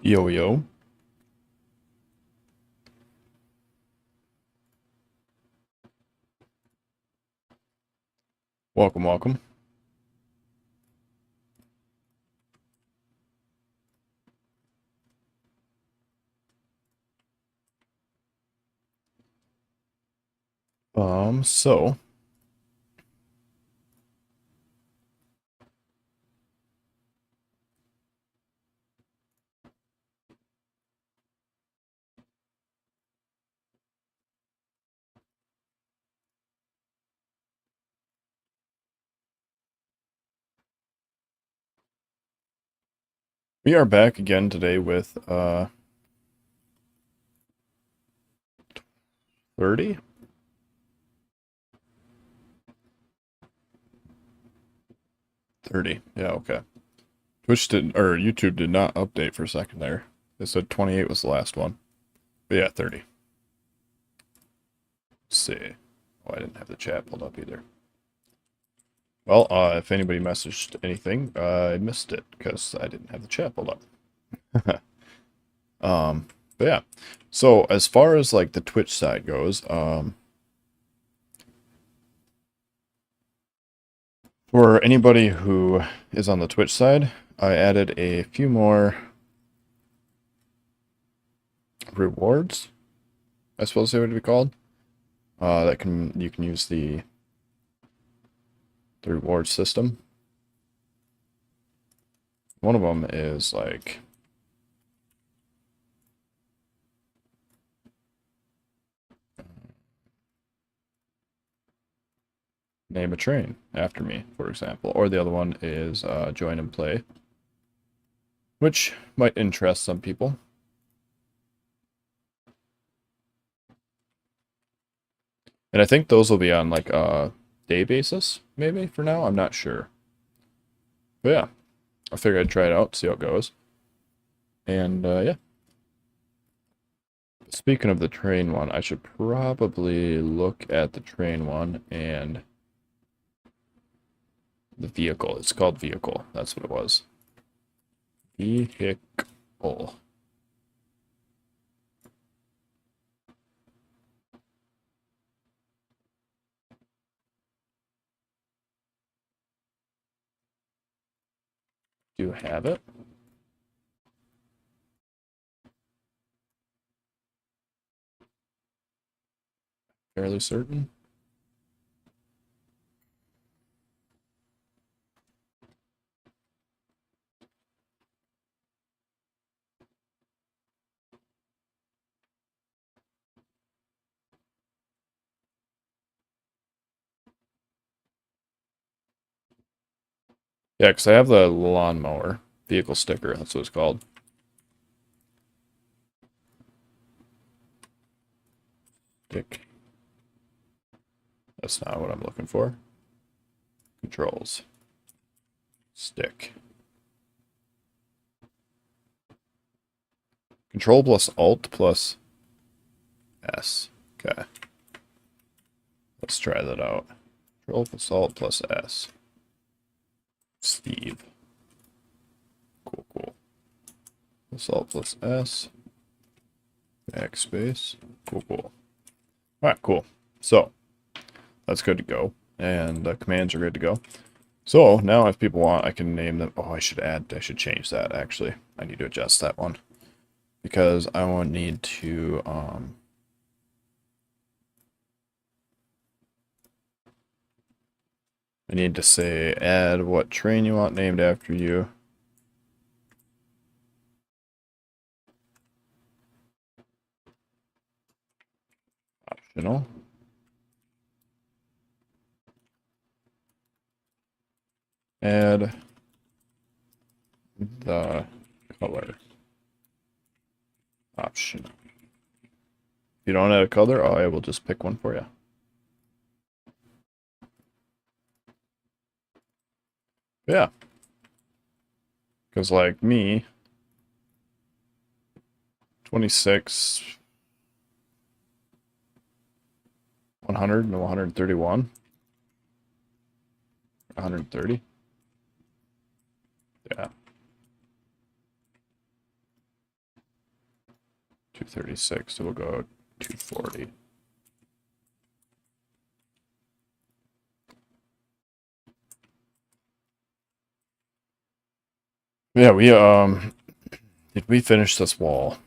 Yo, yo. Welcome, welcome. So we are back again today with 30? 30. Yeah, okay. Twitch didn't, or YouTube did not update for a second there. They said 28 was the last one. But yeah, 30. Let's see. Oh, I didn't have the chat pulled up either. Well, if anybody messaged anything, I missed it because I didn't have the chat pulled up. But yeah. So as far as like the Twitch side goes, for anybody who is on the Twitch side, I added a few more rewards, I suppose they would be called. That you can use the reward system. One of them is like name a train after me, for example. Or the other one is join and play, which might interest some people. And I think those will be on like a day basis, maybe for now. I'm not sure. But yeah, I figured I'd try it out, see how it goes. And yeah. Speaking of the train one, I should probably look at the train one and the vehicle. It's called vehicle. That's what it was. Vehicle. Do you have it? Fairly certain. Yeah, because I have the lawnmower vehicle sticker. That's what it's called. Stick. That's not what I'm looking for. Controls. Stick. Control plus Alt plus S. Okay. Let's try that out. Control plus Alt plus S. Steve. Cool, cool. Plus Alt plus S. Backspace. Cool, cool. Alright, cool. So, that's good to go. And the commands are good to go. So, now if people want, I can name them. Oh, I should change that, actually. I need to adjust that one. Because I won't need to, I need to say add what train you want named after you. Optional. Add the color. Optional. If you don't add a color, I will just pick one for you. Yeah. Because like me, 26, 100, and 131. 130. Yeah. 236, so we'll go 240. Yeah, did we finish this wall?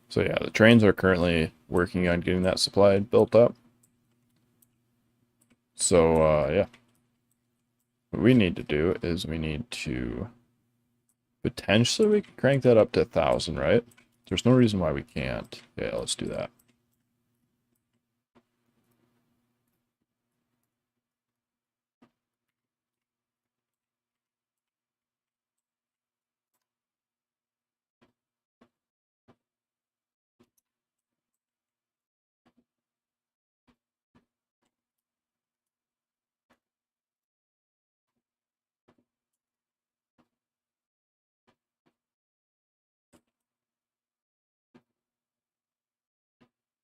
So yeah, the trains are currently working on getting that supply built up. So yeah, what we need to do is we need to potentially we can crank that up to 1,000, right? There's no reason why we can't. Yeah, let's do that.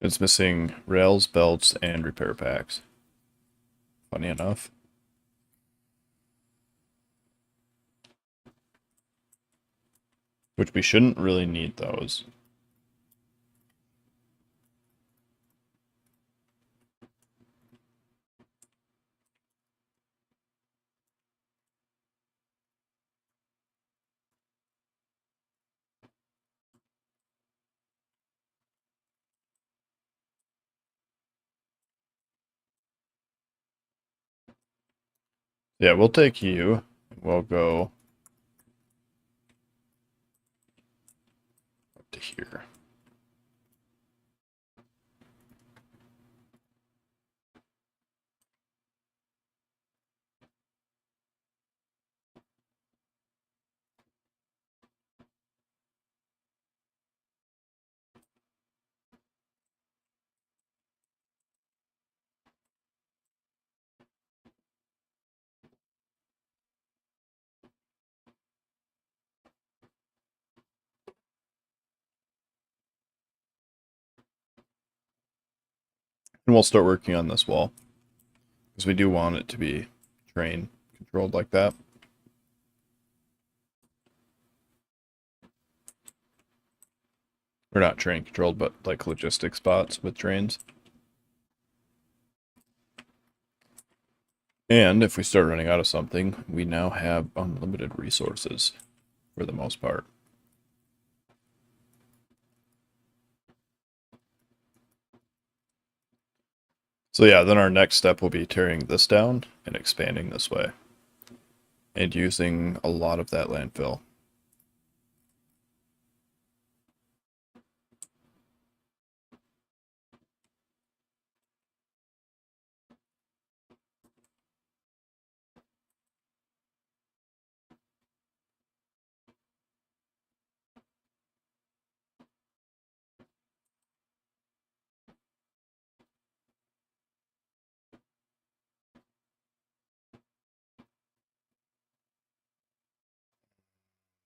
It's missing rails, belts, and repair packs. Funny enough. Which we shouldn't really need those. Yeah, we'll take you. We'll go up to here. And we'll start working on this wall. Because we do want it to be train controlled like that. Or not train controlled, but like logistic spots with trains. And if we start running out of something, we now have unlimited resources for the most part. So yeah, then our next step will be tearing this down and expanding this way. And using a lot of that landfill.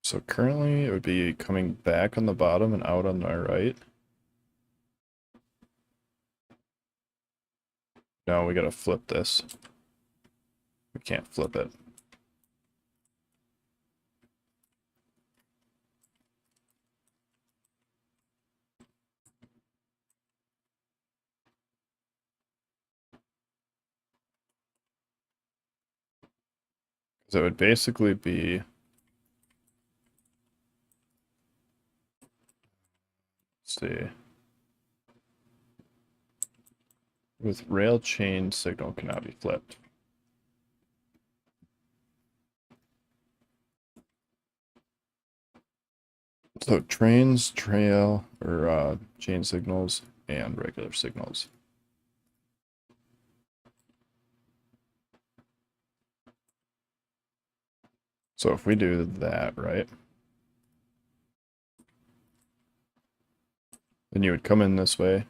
So currently it would be coming back on the bottom and out on our right. No, we gotta flip this. We can't flip it. So it would basically be, let's see, with rail chain signal cannot be flipped. So trains, trail, or chain signals, and regular signals. So if we do that, right, then you would come in this way,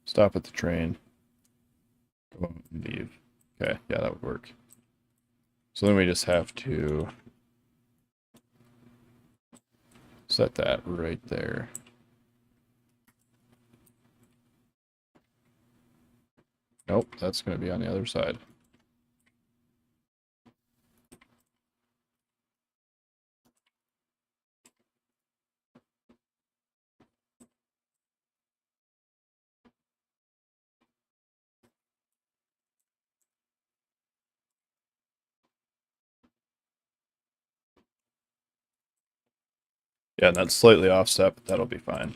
stop at the train, go and leave. Okay, yeah, that would work. So then we just have to set that right there. Nope, that's going to be on the other side. Yeah, and that's slightly offset, but that'll be fine.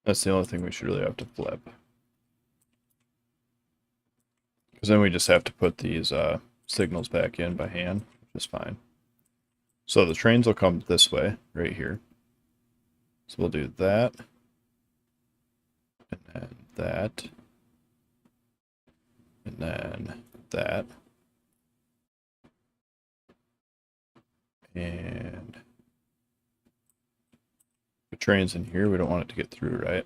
That's the only thing we should really have to flip. Because then we just have to put these signals back in by hand, which is fine. So the trains will come this way, right here. So we'll do that. And then that. And then that. And the train's in here. We don't want it to get through, right?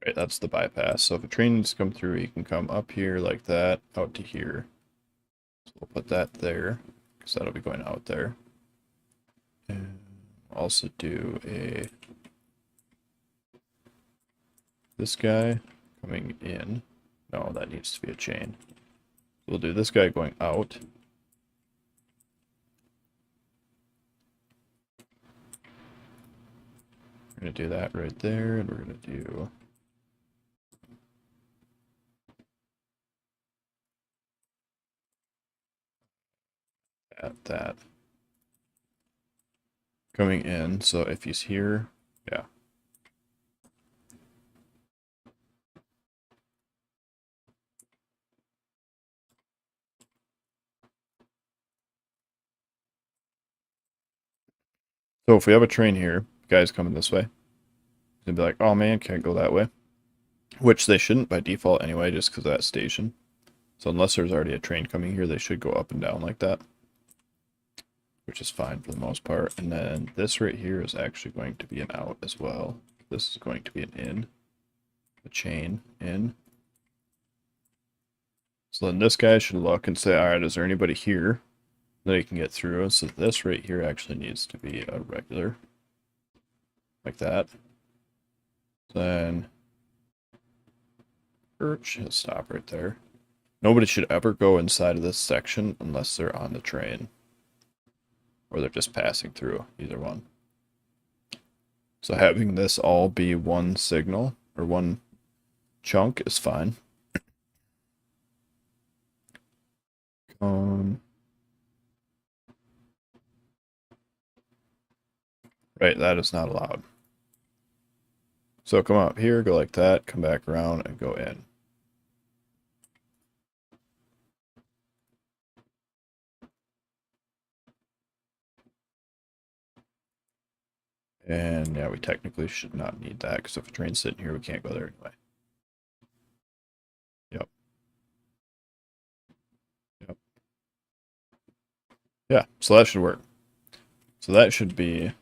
Right, that's the bypass. So if a train needs to come through, you can come up here like that, out to here. So we'll put that there, because that'll be going out there. And also do this guy coming in. No, that needs to be a chain. We'll do this guy going out. We're going to do that right there, and we're going to do that. Coming in, so if he's here, yeah. So if we have a train here, guy's coming this way, they'd be like, oh man, can't go that way. Which they shouldn't by default anyway, just because of that station. So unless there's already a train coming here, they should go up and down like that. Which is fine for the most part. And then this right here is actually going to be an out as well. This is going to be an in. A chain in. So then this guy should look and say, alright, is there anybody here that he can get through? So this right here actually needs to be a regular. Like that. Then he'll stop right there. Nobody should ever go inside of this section unless they're on the train. Or they're just passing through, either one. So having this all be one signal, or one chunk, is fine. Right, that is not allowed. So come up here, go like that, come back around, and go in. And yeah, we technically should not need that, because if a train's sitting here, we can't go there anyway. Yep. Yep. Yeah, so that should work. So that should be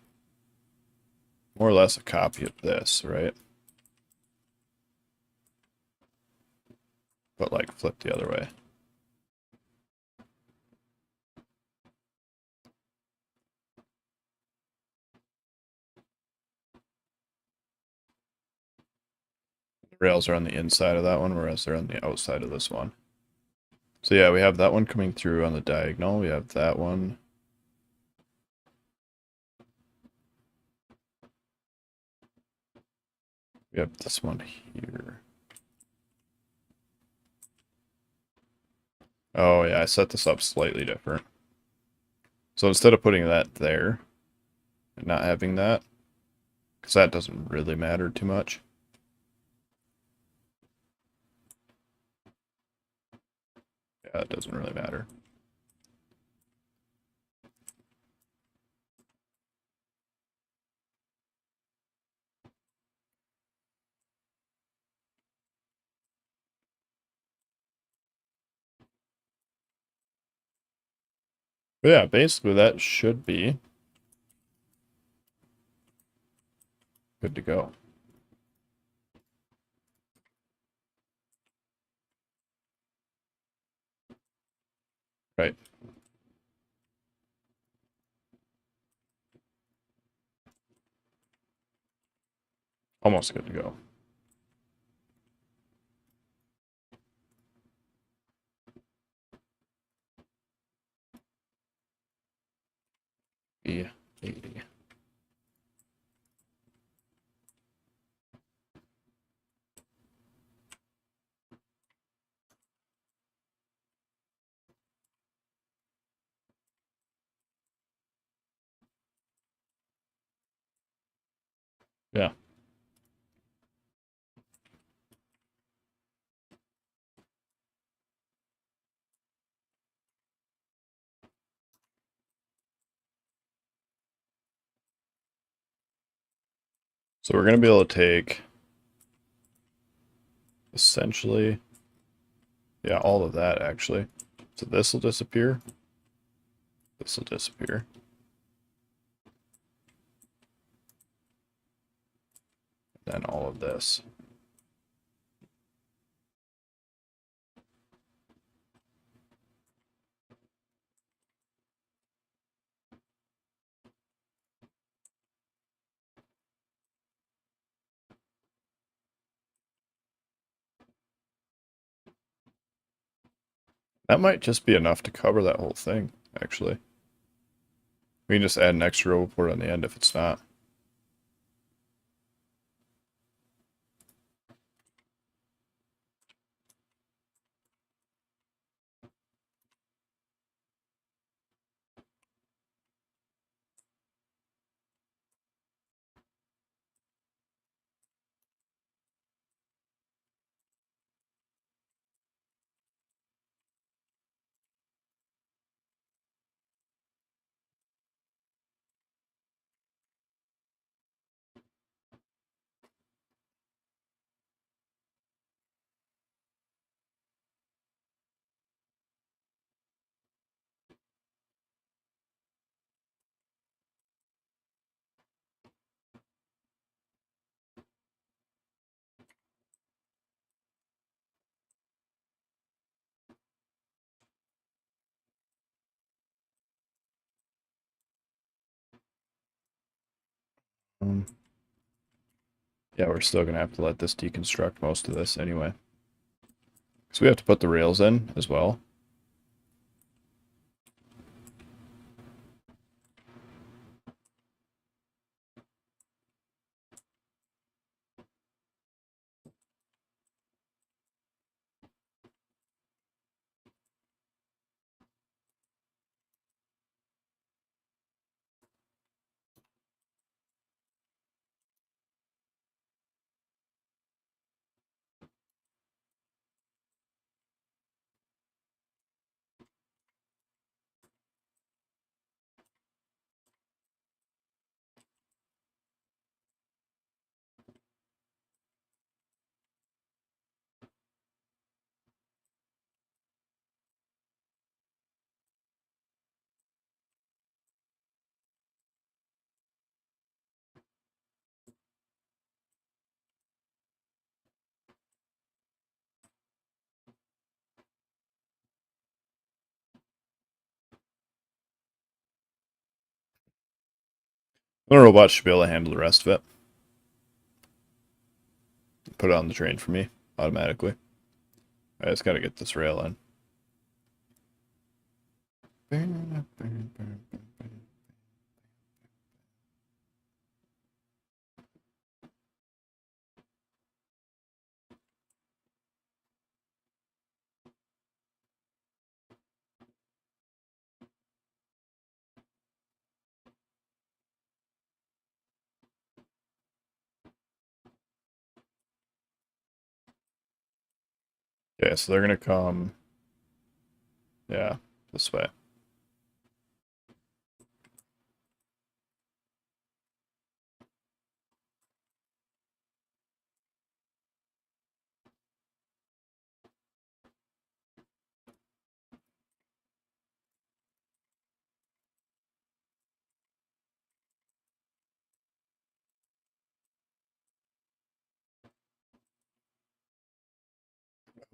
more or less a copy of this, right? But like flip the other way. The rails are on the inside of that one, whereas they're on the outside of this one. So yeah, we have that one coming through on the diagonal. We have that one. We have this one here. Oh yeah, I set this up slightly different. So instead of putting that there, and not having that, because that doesn't really matter too much. Yeah, it doesn't really matter. But yeah, basically that should be good to go. Right. Almost good to go. Yeah. 80. Yeah. So we're going to be able to take essentially, yeah, all of that actually. So this will disappear. This will disappear. Then all of this. That might just be enough to cover that whole thing, actually. We can just add an extra row port on the end if it's not. Um, yeah, we're still going to have to let this deconstruct most of this anyway. So we have to put the rails in as well. The robot should be able to handle the rest of it. Put it on the train for me automatically. I just got to get this rail in. Okay, so they're going to come, yeah, this way.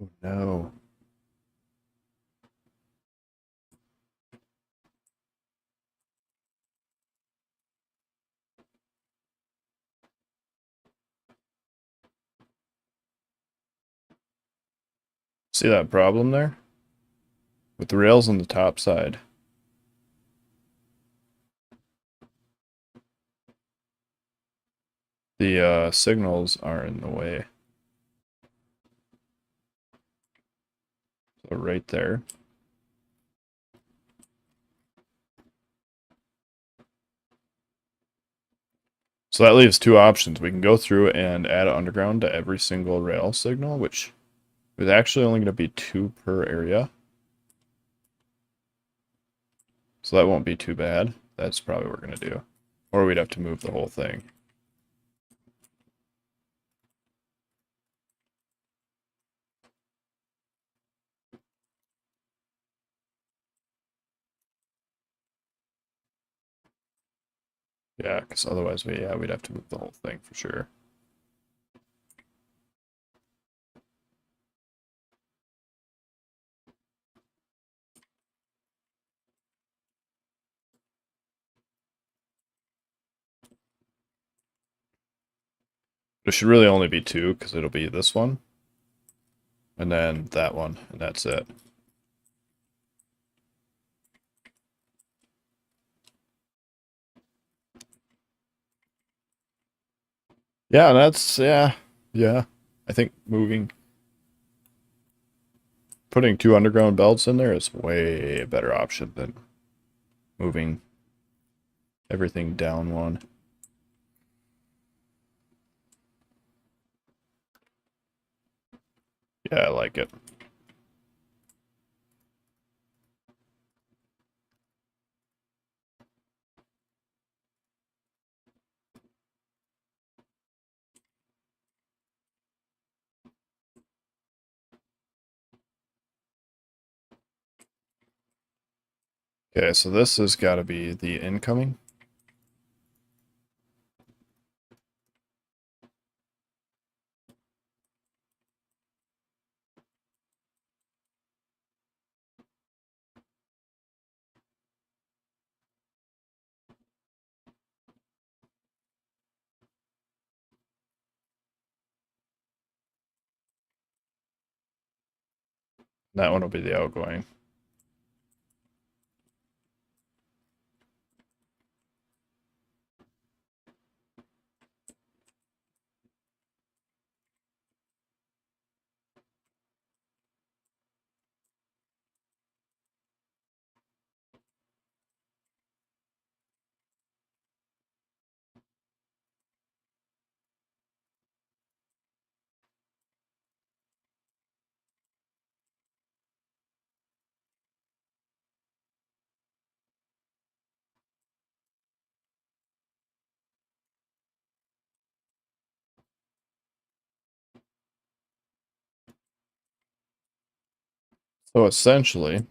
Oh, no. See that problem there? With the rails on the top side. The signals are in the way. So right there. So that leaves two options. We can go through and add underground to every single rail signal, which is actually only going to be 2 per area. So that won't be too bad. That's probably what we're going to do. Or we'd have to move the whole thing. Yeah, because otherwise we'd have to move the whole thing for sure. There should really only be 2 because it'll be this one. And then that one, and that's it. Yeah, yeah. I think putting 2 underground belts in there is way a better option than moving everything down one. Yeah, I like it. Okay, so this has got to be the incoming. That one will be the outgoing. So essentially,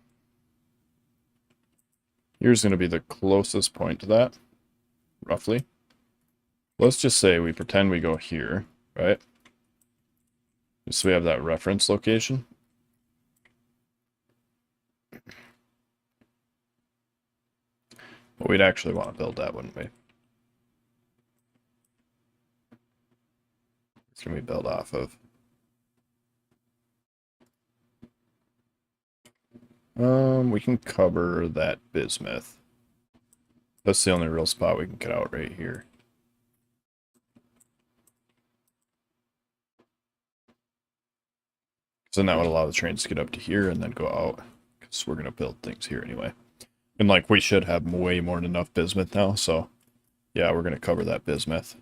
here's going to be the closest point to that, roughly. Let's just say we pretend we go here, right? Just so we have that reference location. But we'd actually want to build that, wouldn't we? It's going to be built off of. We can cover that bismuth. That's the only real spot we can get out right here. So then that would allow the trains to get up to here and then go out. Because we're going to build things here anyway. And like we should have way more than enough bismuth now, so yeah, we're going to cover that bismuth.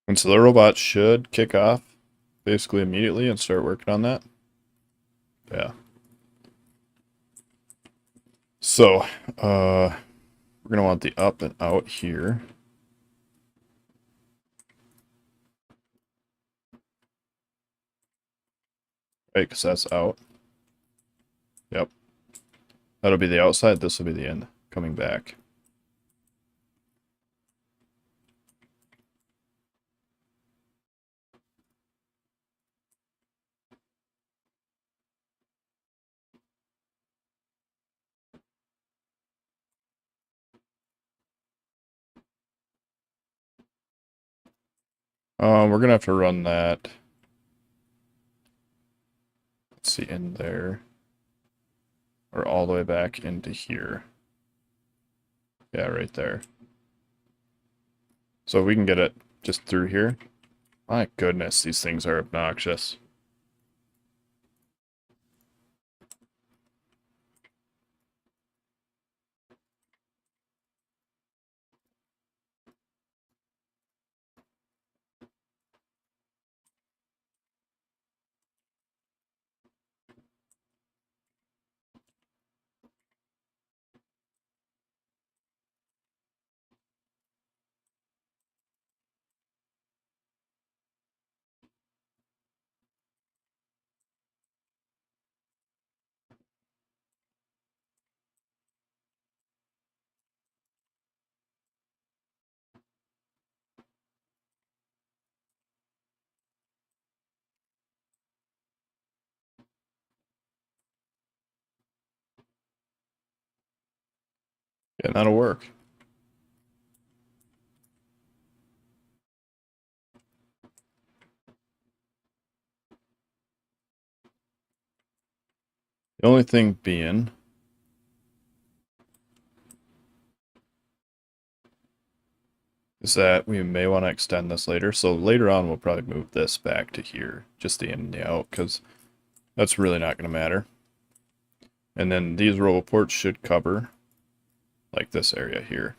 And so the robot should kick off basically immediately and start working on that. Yeah. So, we're going to want the up and out here. Right, because that's out. Yep. That'll be the outside, this will be the end, coming back. We're gonna have to run that. Let's see, in there. Or all the way back into here. Yeah, right there. So we can get it just through here. My goodness, these things are obnoxious. Yeah, that'll work. The only thing being is that we may want to extend this later. So later on, we'll probably move this back to here, just the in and the out, because that's really not going to matter. And then these roboports should cover like this area here.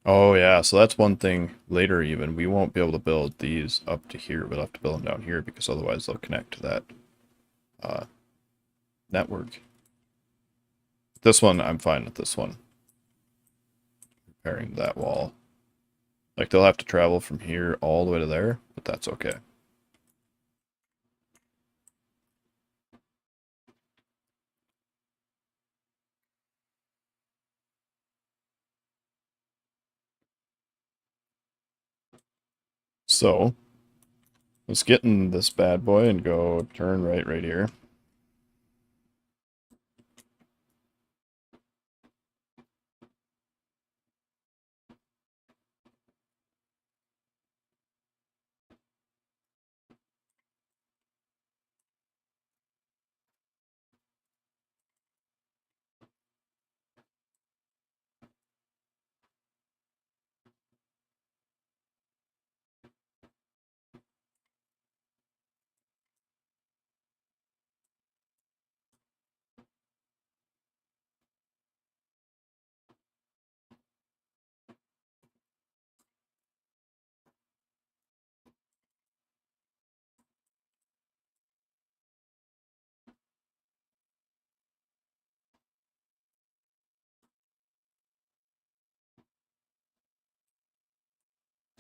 Oh yeah, so that's one thing later even. We won't be able to build these up to here. We'll have to build them down here because otherwise they'll connect to that network. This one, I'm fine with this one. Repairing that wall. Like they'll have to travel from here all the way to there, but that's okay. So, let's get in this bad boy and go turn right here.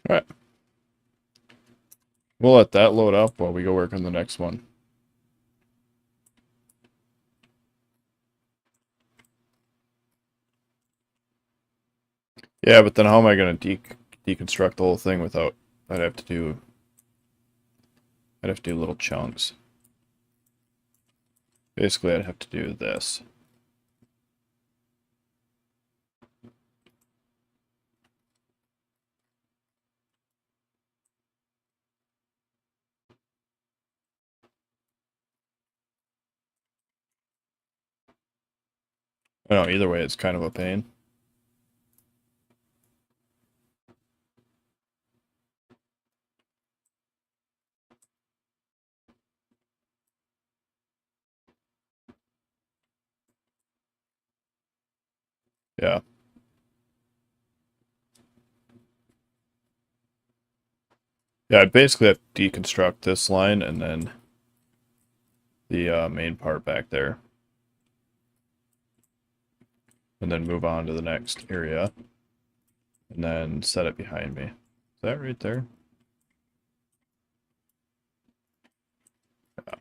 Alright. We'll let that load up while we go work on the next one. Yeah, but then how am I going to deconstruct the whole thing without... I'd have to do little chunks. Basically, I'd have to do this. I know, either way, it's kind of a pain. Yeah. Yeah, I'd basically have to deconstruct this line and then the main part back there. And then move on to the next area. And then set it behind me. Is that right there? Yeah.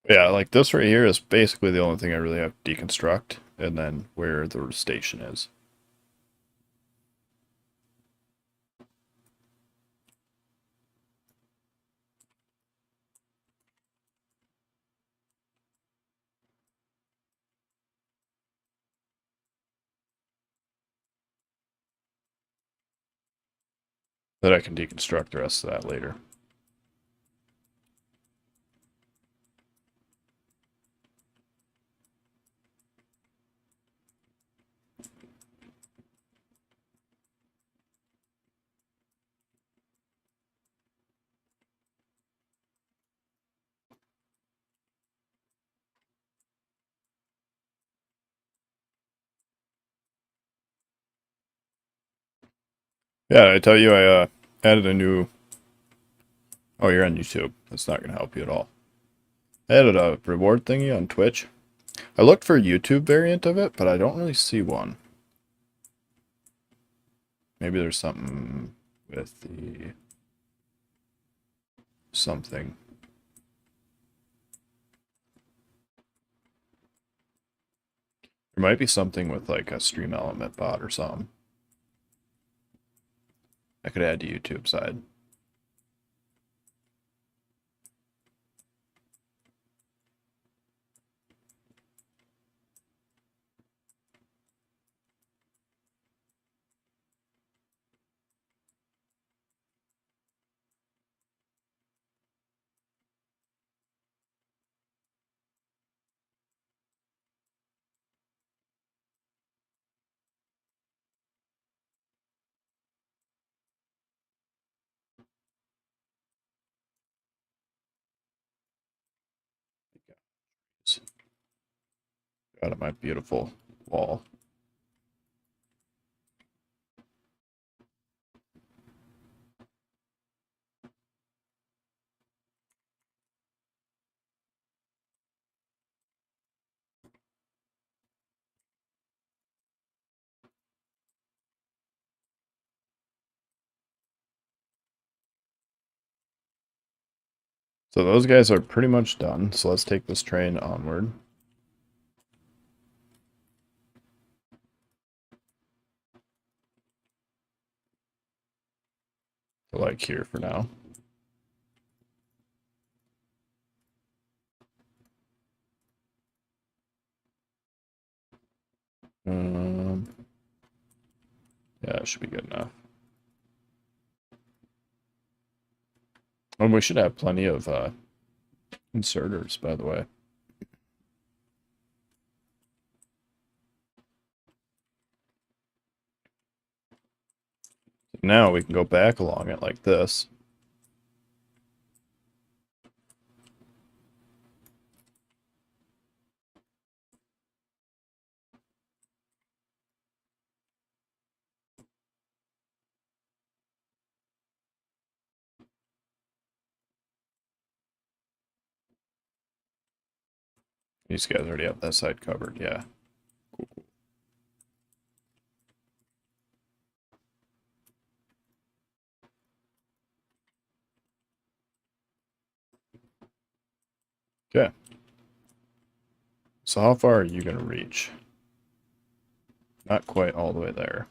Yeah, like this right here is basically the only thing I really have to deconstruct, and then where the station is. Then I can deconstruct the rest of that later. Yeah, I tell you, I added a new... Oh, you're on YouTube. That's not going to help you at all. I added a reward thingy on Twitch. I looked for a YouTube variant of it, but I don't really see one. Maybe there's something with the... something. There might be something with like a stream element bot or something. I could add to YouTube side. Out of my beautiful wall. So those guys are pretty much done. So let's take this train onward. So like here for now. Yeah, it should be good enough. And we should have plenty of inserters, by the way. Now we can go back along it like this. These guys already have that side covered, yeah. Cool, cool. Okay. So how far are you going to reach? Not quite all the way there.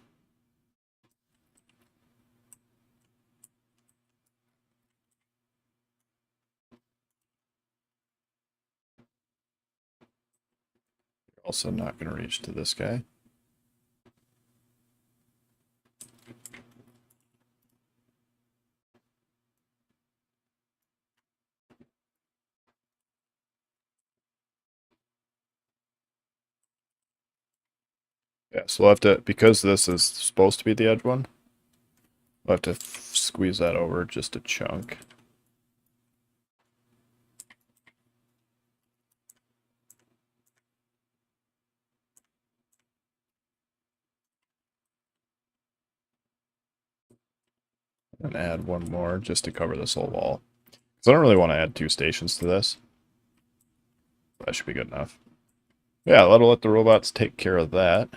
You're also not going to reach to this guy. Yeah, so we'll have to, because this is supposed to be the edge one, we'll have to squeeze that over just a chunk. And add one more just to cover this whole wall. Because I don't really want to add 2 stations to this. That should be good enough. Yeah, that'll let the robots take care of that.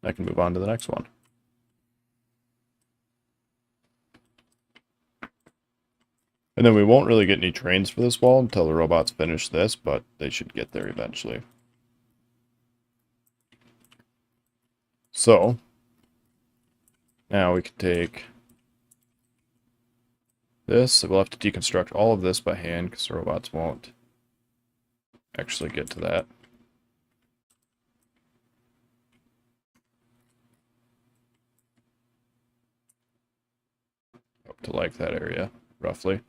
I can move on to the next one. And then we won't really get any trains for this wall until the robots finish this, but they should get there eventually. So, now we can take this. We'll have to deconstruct all of this by hand because the robots won't actually get to that. Up to like that area, roughly.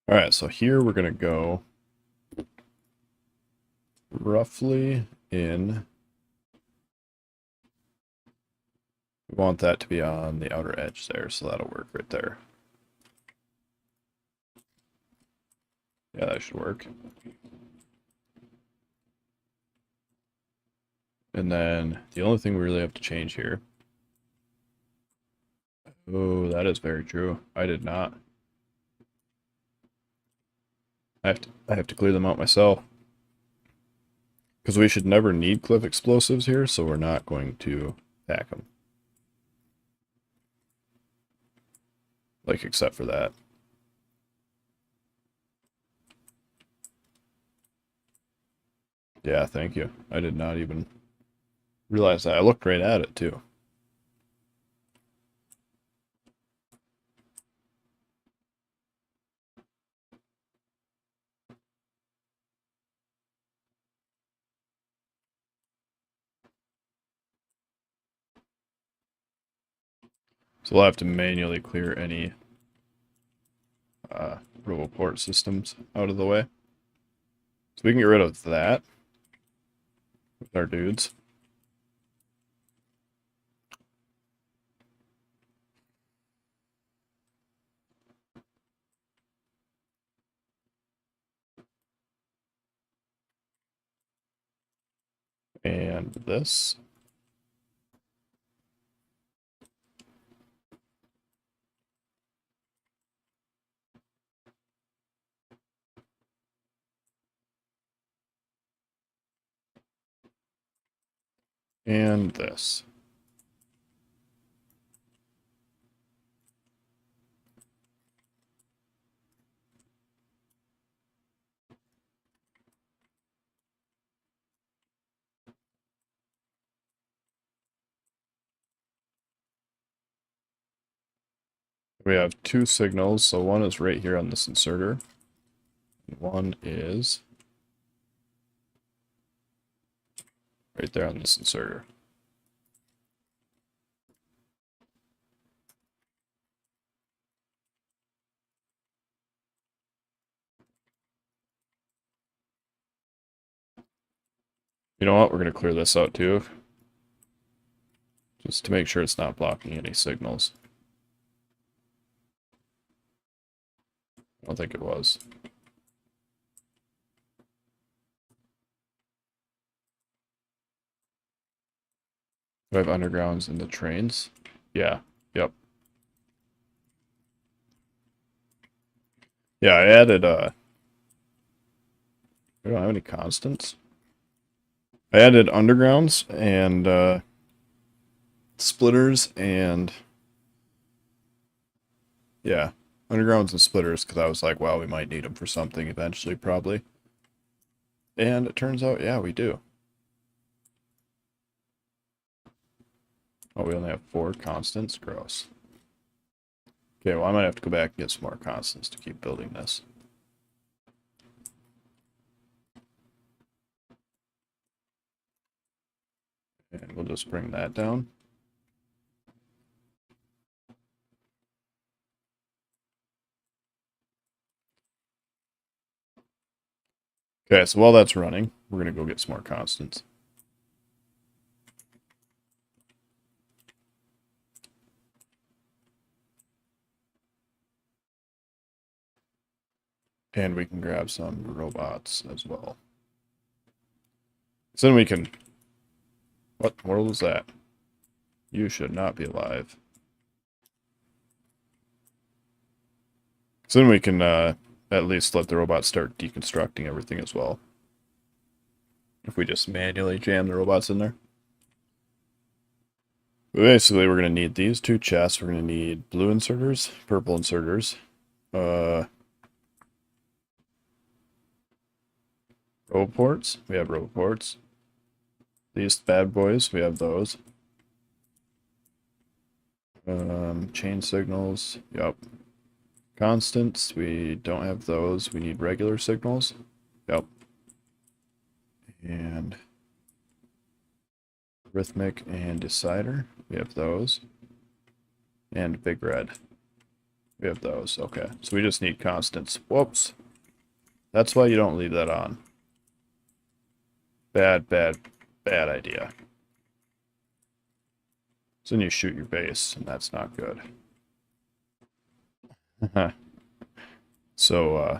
Alright, so here we're going to go roughly in. We want that to be on the outer edge there, so that'll work right there. Yeah, that should work. And then the only thing we really have to change here. Oh, that is very true. I did not. I have to clear them out myself. Because we should never need cliff explosives here, so we're not going to pack them. Like, except for that. Yeah, thank you. I did not even realize that. I looked right at it, too. So we'll have to manually clear any RoboPort systems out of the way. So we can get rid of that with our dudes. And this. And this. We have two signals, so one is right here on this inserter. And one is right there on this inserter. You know what? We're going to clear this out too. Just to make sure it's not blocking any signals. I don't think it was. Do I have undergrounds in the trains? Yeah. Yep. Yeah, I added, I don't have any constants. I added undergrounds and, splitters and, yeah, undergrounds and splitters, because I was like, wow, we might need them for something eventually, probably. And it turns out, yeah, we do. Oh, we only have 4 constants? Gross. Okay, well, I might have to go back and get some more constants to keep building this. And we'll just bring that down. Okay, so while that's running, we're going to go get some more constants. And we can grab some robots as well. So then we can... What world is that? You should not be alive. So then we can at least let the robots start deconstructing everything as well. If we just manually jam the robots in there. But basically, we're going to need these 2 chests. We're going to need blue inserters, purple inserters. Roboports. We have roboports. These bad boys, we have those. Chain signals. Yep. Constants, we don't have those. We need regular signals. Yep. And rhythmic and decider, we have those. And big red, we have those. Okay, so we just need constants. Whoops. That's why you don't leave that on. Bad idea. So then you shoot your base, and that's not good. So,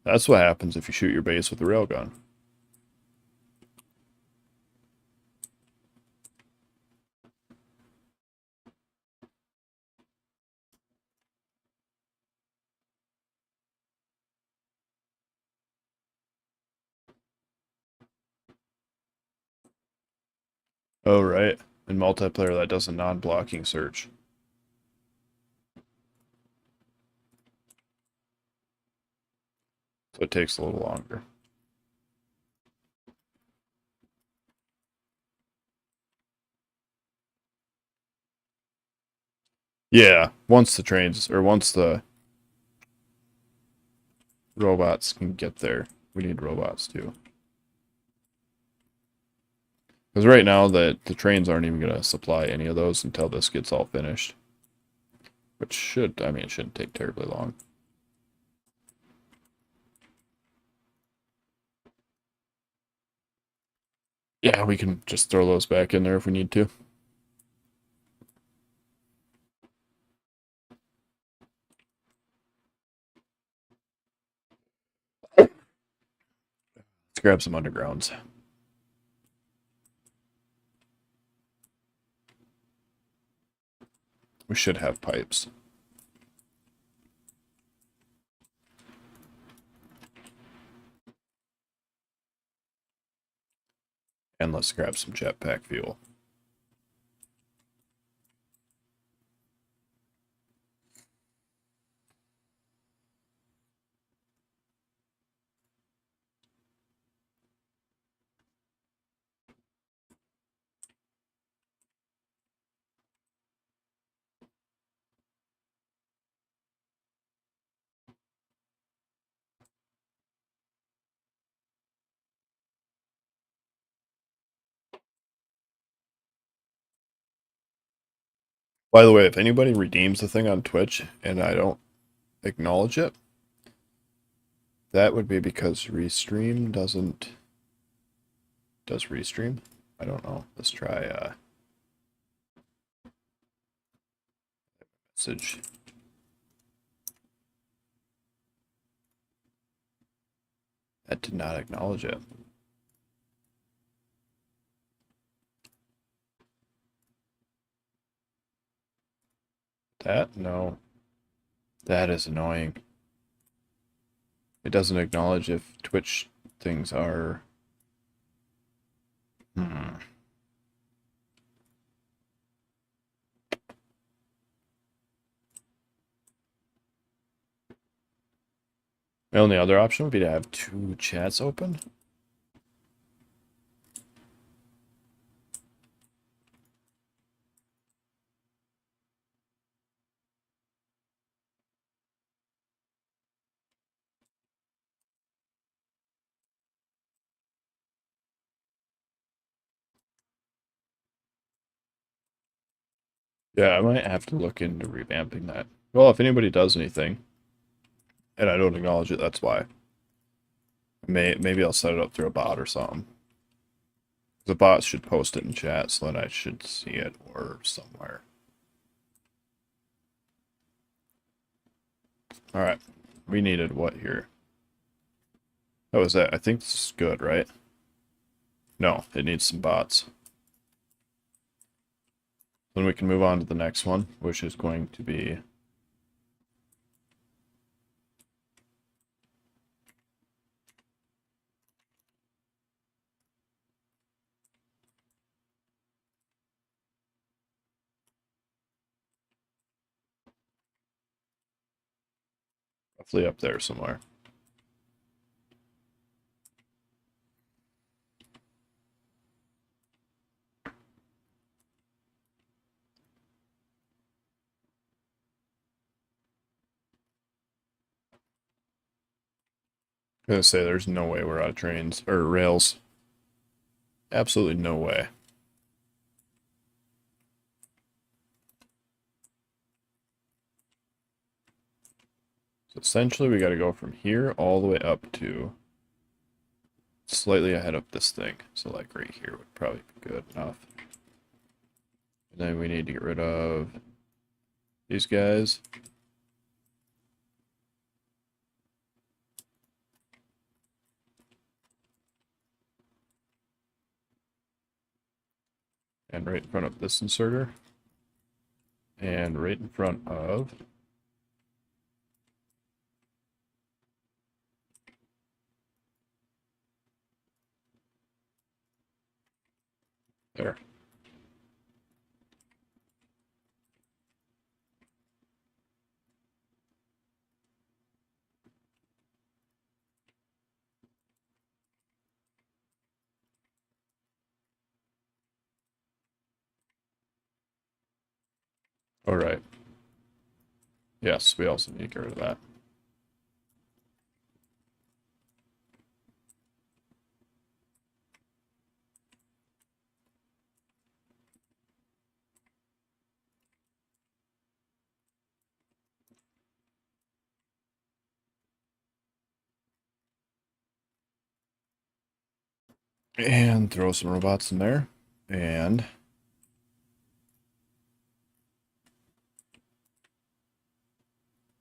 that's what happens if you shoot your base with a railgun. Oh, right. In multiplayer, that does a non-blocking search. So it takes a little longer. Yeah, once the robots can get there, we need robots too. Because right now, the trains aren't even going to supply any of those until this gets all finished. Which should, I mean, it shouldn't take terribly long. Yeah, we can just throw those back in there if we need to. Let's grab some undergrounds. We should have pipes. And let's grab some jetpack fuel. By the way, if anybody redeems the thing on Twitch and I don't acknowledge it, that would be because Restream does Restream? I don't know. Let's try message. That did not acknowledge it. That? No. That is annoying. It doesn't acknowledge if Twitch things are... The only other option would be to have 2 chats open. Yeah, I might have to look into revamping that. Well, if anybody does anything, and I don't acknowledge it, that's why. Maybe I'll set it up through a bot or something. The bot should post it in chat, so then I should see it or somewhere. Alright. we needed what here? That was it. I think this is good, right? No, it needs some bots. Then we can move on to the next one, which is going to be roughly up there somewhere. I'm gonna say there's no way we're out of trains or rails. Absolutely no way. So essentially we gotta go from here all the way up to slightly ahead of this thing. So like right here would probably be good enough. And then we need to get rid of these guys. And right in front of this inserter. And right in front of there. All right. Yes, we also need to get rid of that. And throw some robots in there. And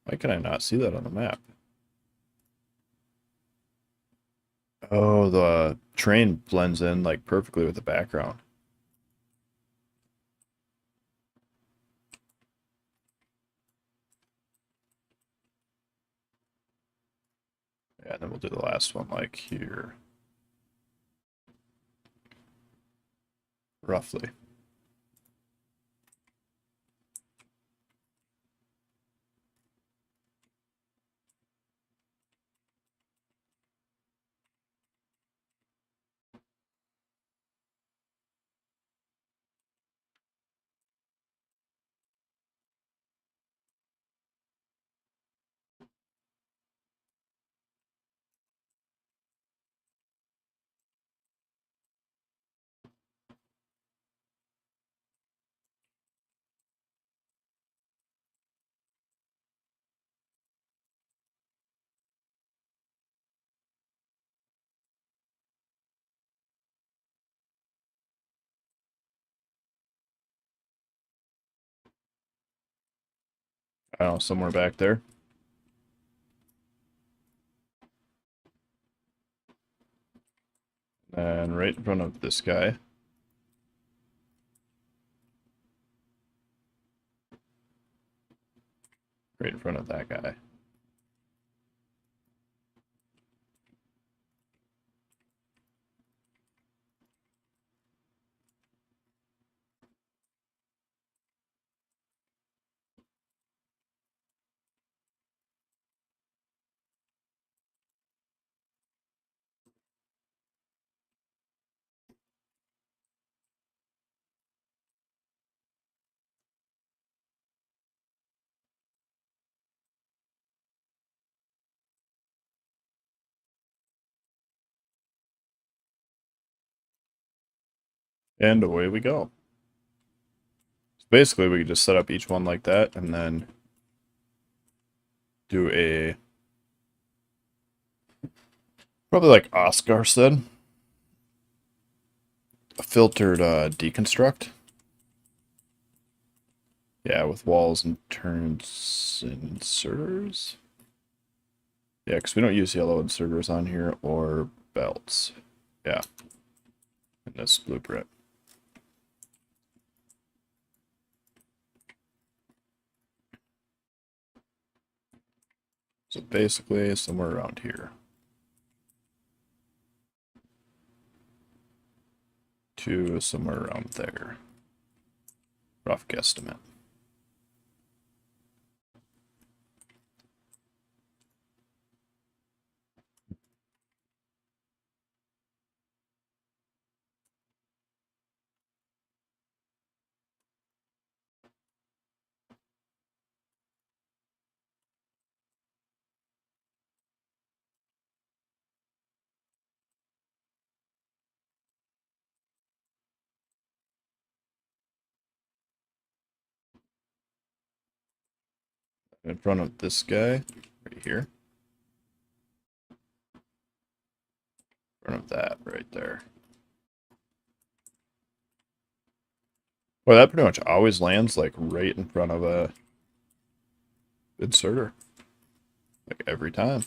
why can I not see that on the map? Oh, the train blends in like perfectly with the background. Yeah, and then we'll do the last one like here. Roughly. I don't know, somewhere back there. And right in front of this guy. Right in front of that guy. And away we go. So basically, we could just set up each one like that and then do a... Probably like Oscar said. A filtered deconstruct. Yeah, with walls and turns and inserters. Yeah, because we don't use yellow inserters on here or belts. Yeah, in this blueprint. So basically somewhere around here. To somewhere around there. Rough guesstimate. In front of this guy, right here. In front of that, right there. Well, that pretty much always lands like right in front of a inserter. Like every time.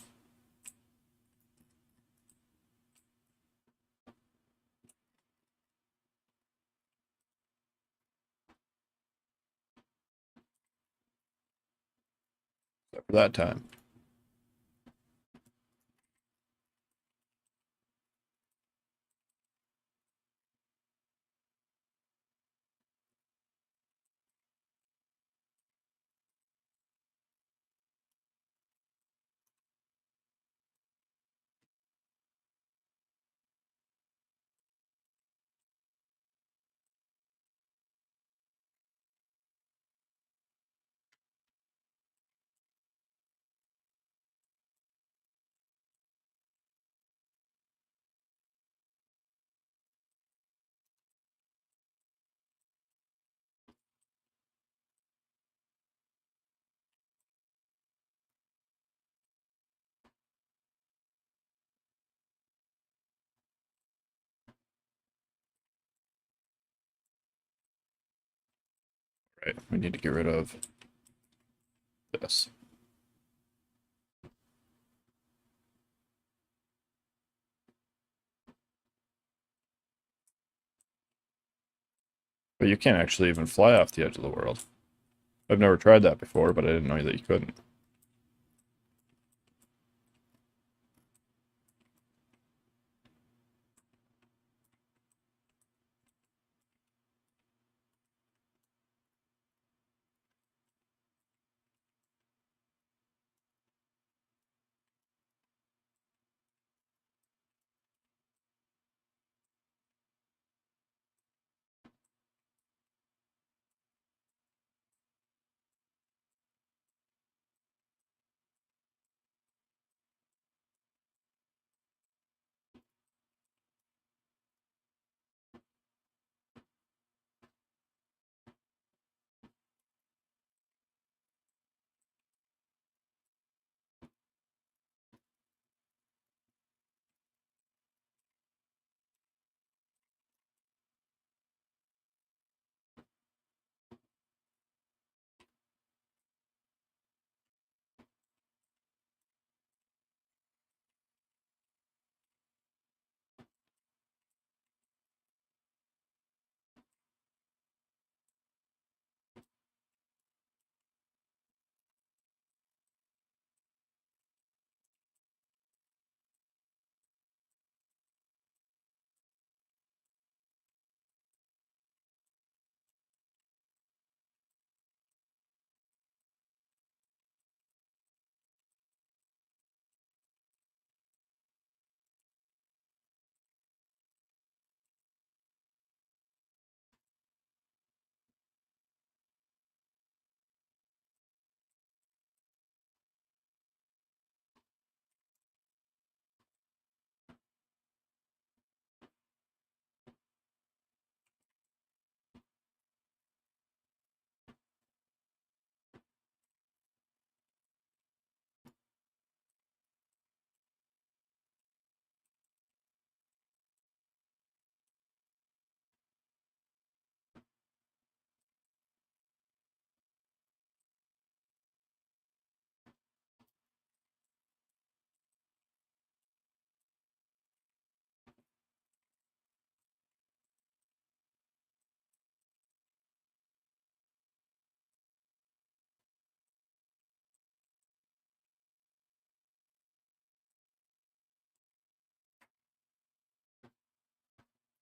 Except for that time. Right, we need to get rid of this. But you can't actually even fly off the edge of the world. I've never tried that before, but I didn't know that you couldn't.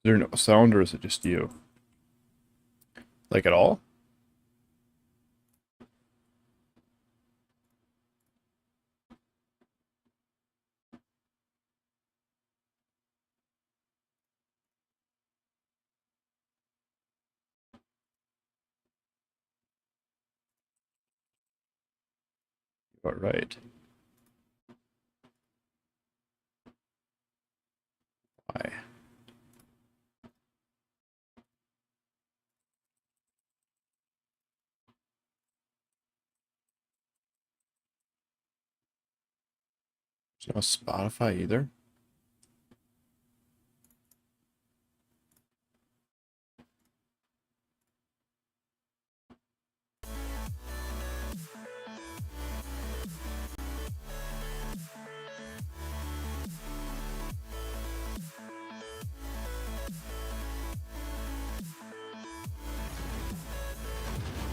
there no sound or is it just you? Like at all? All right. Why? There's no Spotify either.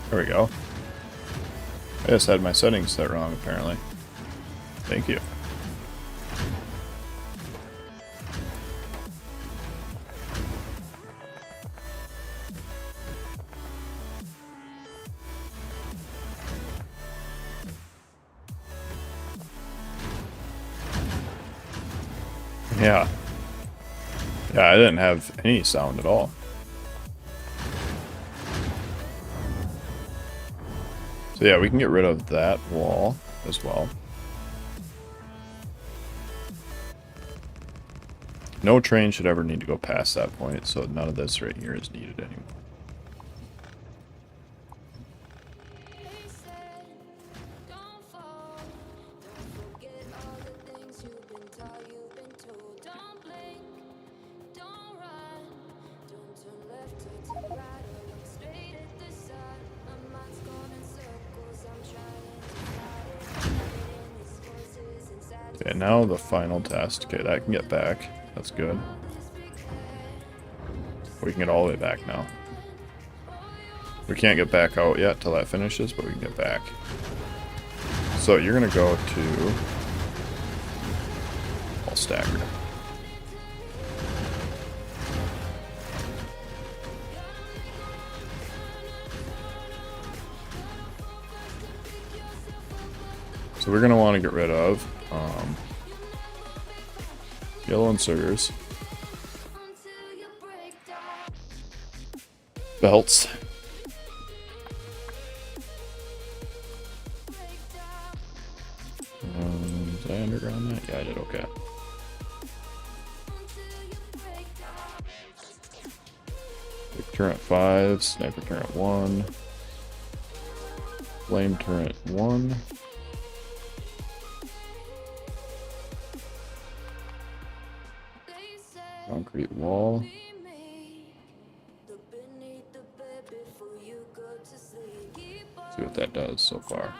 There we go. I just had my settings set wrong, apparently. Thank you. Yeah. Yeah, I didn't have any sound at all. So yeah, we can get rid of that wall as well. No train should ever need to go past that point, so none of this right here is needed anymore. Okay, now the final test. Okay, that can get back. That's good. We can get all the way back now. We can't get back out yet till that finishes, but we can get back. So you're gonna go to all staggered. So we're gonna want to get rid of yellow inserters, belts, did I underground that? Yeah, I did. Okay. Big turret 5, sniper turret 1, flame turret 1. Concrete wall. See what that does so far.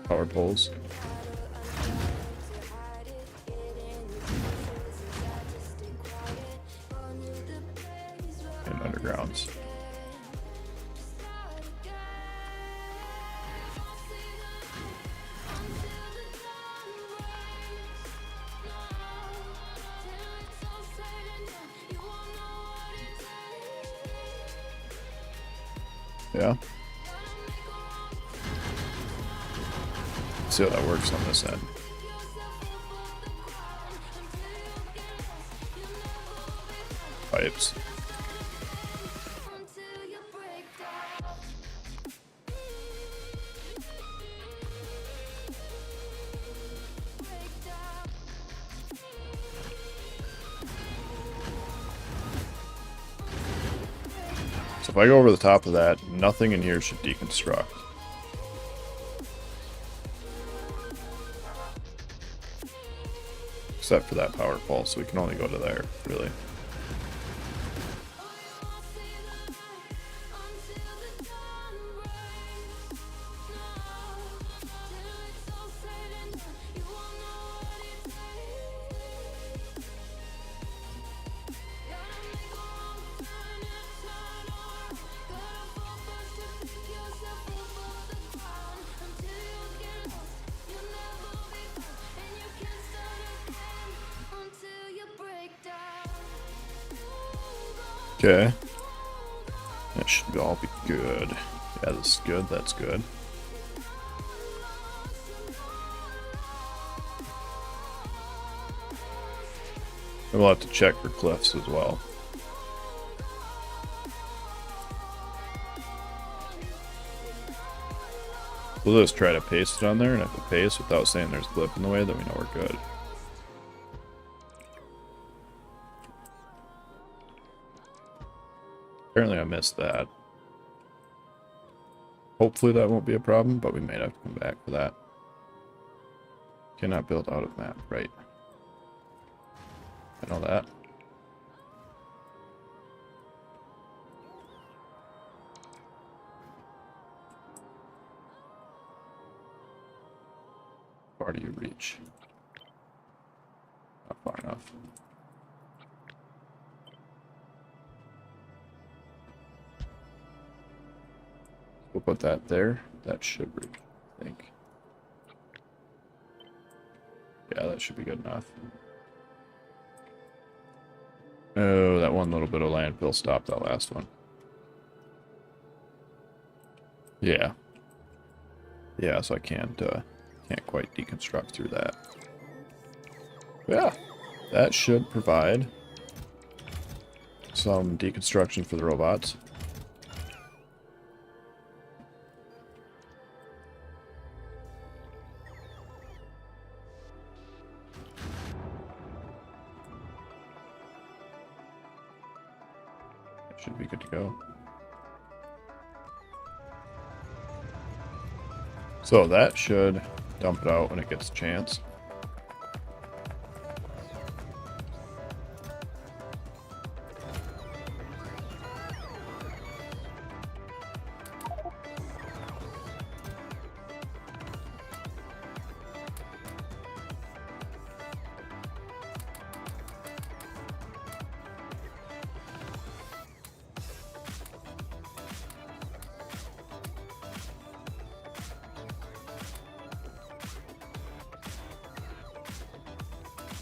Power poles. And undergrounds. Yeah. Let's see how that works on this end. Pipes. So if I go over the top of that, nothing in here should deconstruct. Except for that power pole, so we can only go to there, really. Okay. That should all be good. Yeah, this is good. That's good. And we'll have to check for cliffs as well. We'll just try to paste it on there, and if it pastes without saying there's a cliff in the way, then we know we're good. Apparently I missed that. Hopefully that won't be a problem, but we may have to come back for that. Cannot build out of map, right? I know that. How far do you reach? Not far enough. We'll put that there. That should reach, I think. Yeah, that should be good enough. Oh, that one little bit of landfill stopped that last one. Yeah. Yeah, so I can't quite deconstruct through that. Yeah, that should provide some deconstruction for the robots. Should be good to go. So that should dump it out when it gets a chance.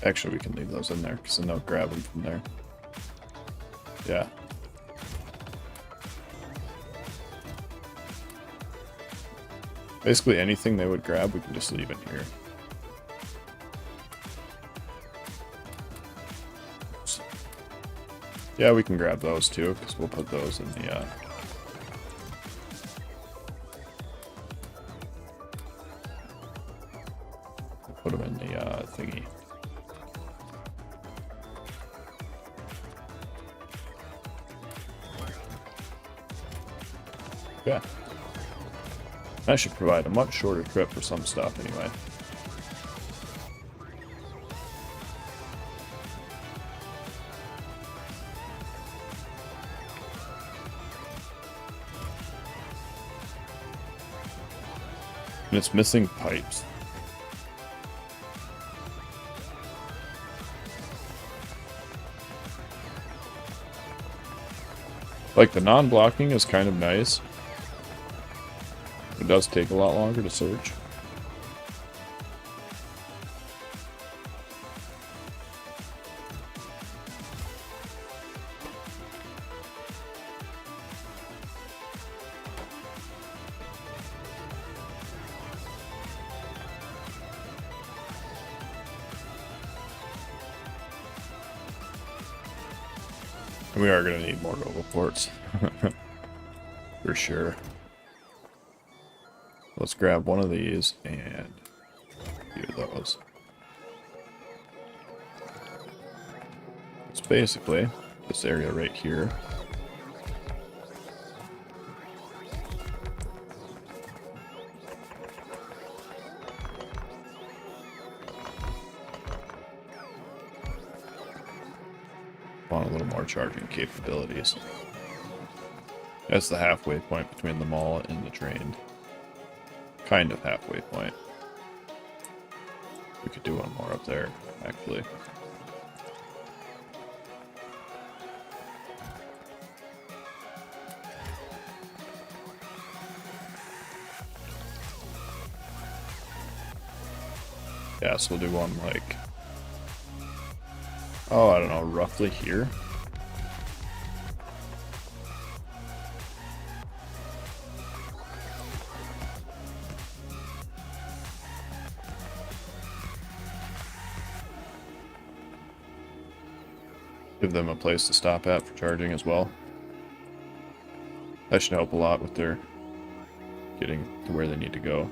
Actually, we can leave those in there, because then they'll grab them from there. Yeah. Basically anything they would grab, we can just leave in here. Oops. Yeah, we can grab those too, because we'll put those in the... Put them in the thingy. Yeah. That should provide a much shorter trip for some stuff anyway. And it's missing pipes. Like, the non-blocking is kind of nice. It does take a lot longer to search. And we are going to need more robo ports. For sure. Let's grab one of these and a few of those. It's basically this area right here. Want a little more charging capabilities. That's the halfway point between the mall and the train. Kind of halfway point. We could do one more up there, actually. Yeah, so we'll do one like, oh, I don't know, roughly here. Give them a place to stop at for charging as well. That should help a lot with their getting to where they need to go.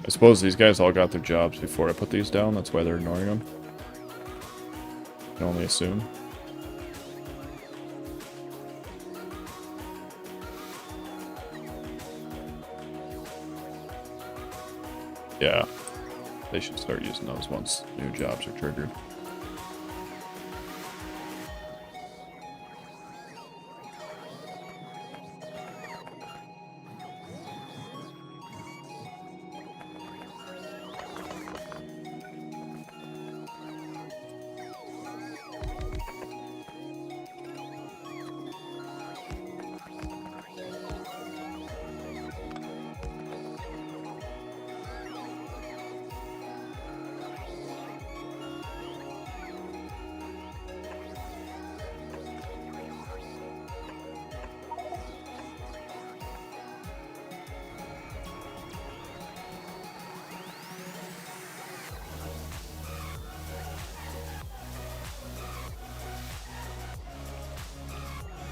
I suppose these guys all got their jobs before I put these down, that's why they're ignoring them. I can only assume. Yeah, they should start using those once new jobs are triggered.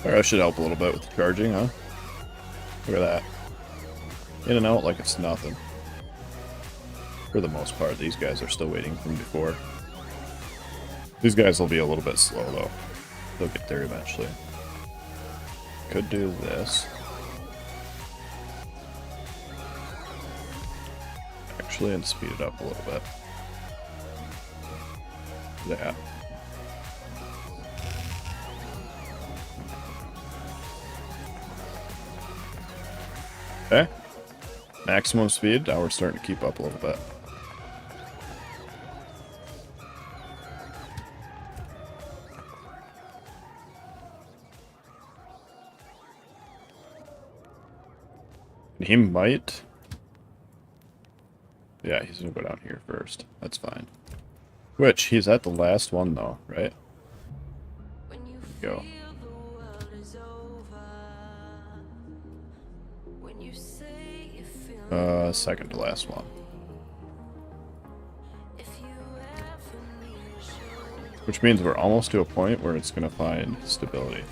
Alright, that should help a little bit with the charging, huh? Look at that. In and out like it's nothing. For the most part, these guys are still waiting from before. These guys will be a little bit slow, though. They'll get there eventually. Could do this. Actually, and speed it up a little bit. Yeah. Okay. Maximum speed. Now we're starting to keep up a little bit. He might. Yeah, he's gonna go down here first. That's fine. Which, he's at the last one though, right? There we go. Second to last one. Which means we're almost to a point where it's gonna find stability.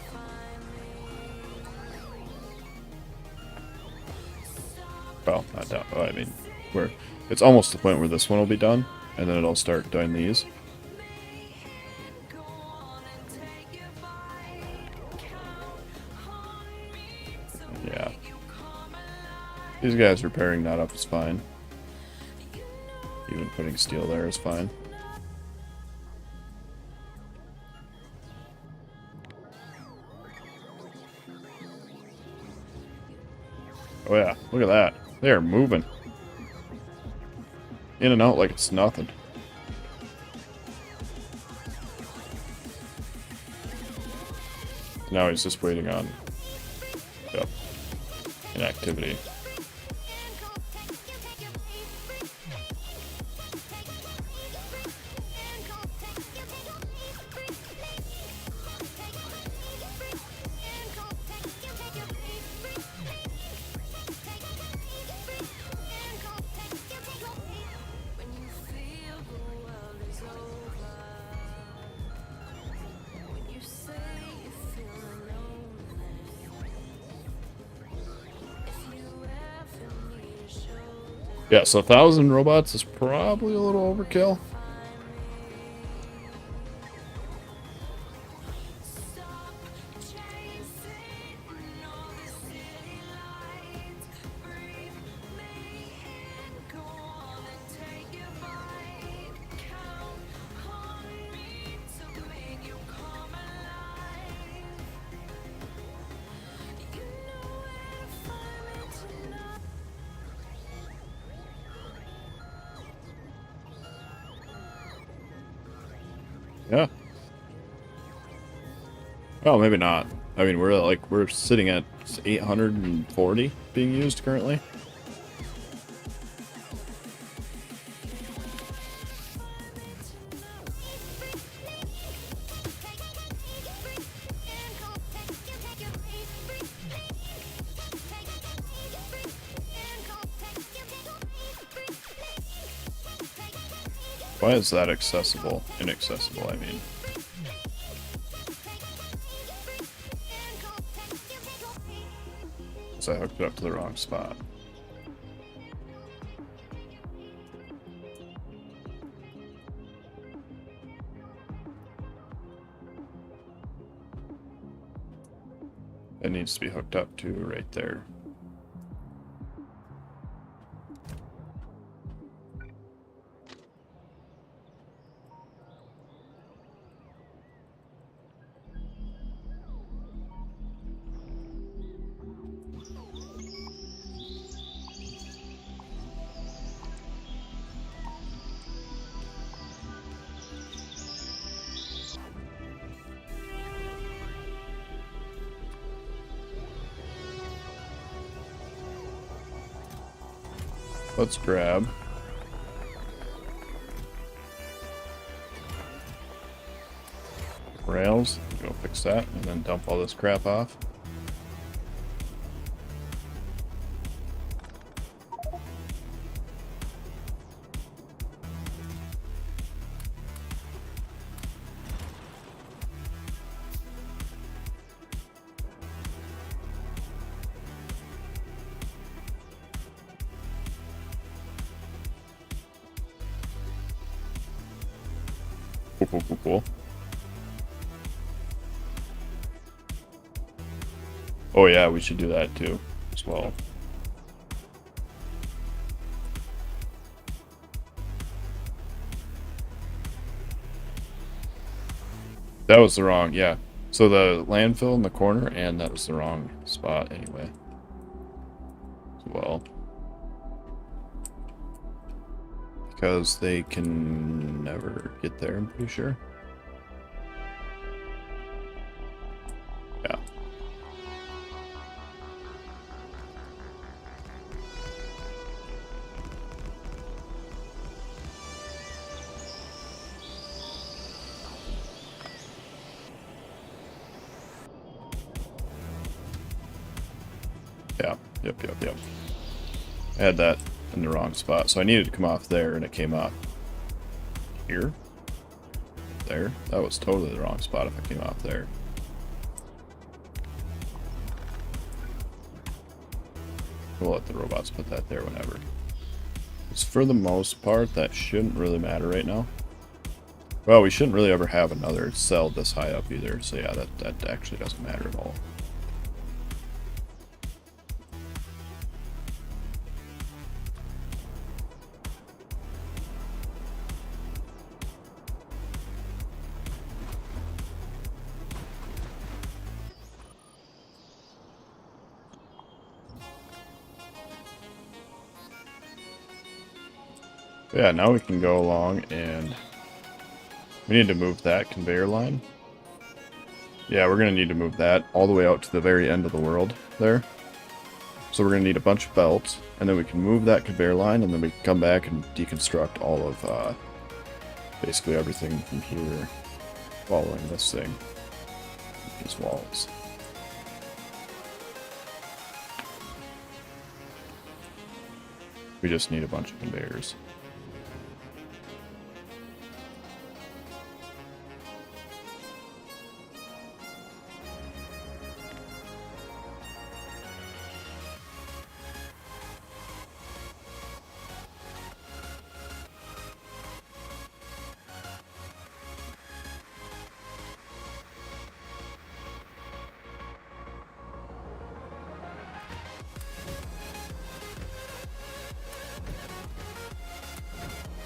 Well, not down. Oh, I mean, it's almost the point where this one will be done, and then it'll start doing these. Yeah. These guys repairing that up is fine. Even putting steel there is fine. Oh yeah, look at that. They are moving. In and out like it's nothing. Now he's just waiting on, yep, inactivity. Yeah, so 1,000 robots is probably a little overkill. Yeah. Oh, maybe not. I mean, we're sitting at 840 being used currently. Why is that accessible? Inaccessible, I mean. Because I hooked it up to the wrong spot. It needs to be hooked up to right there. Let's grab rails, go fix that, and then dump all this crap off. Cool. Oh yeah, we should do that too, as well. That was the wrong, yeah. So the landfill in the corner, and that was the wrong spot anyway. As well. Because they can never get there, I'm pretty sure. Yeah. Yeah, yep. I had that in the wrong spot, so I needed to come off there, and it came off here. There. That was totally the wrong spot if I came off there. We'll let the robots put that there whenever. Because for the most part, that shouldn't really matter right now. Well, we shouldn't really ever have another cell this high up either, so yeah, that actually doesn't matter at all. Yeah, now we can go along and we need to move that conveyor line. Yeah, we're going to need to move that all the way out to the very end of the world there. So we're going to need a bunch of belts, and then we can move that conveyor line, and then we can come back and deconstruct all of basically everything from here following this thing, these walls. We just need a bunch of conveyors.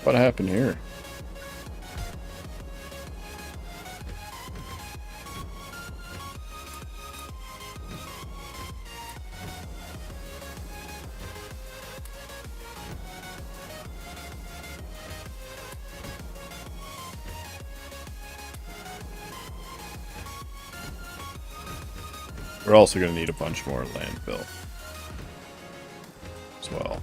What happened here? We're also going to need a bunch more landfill as well.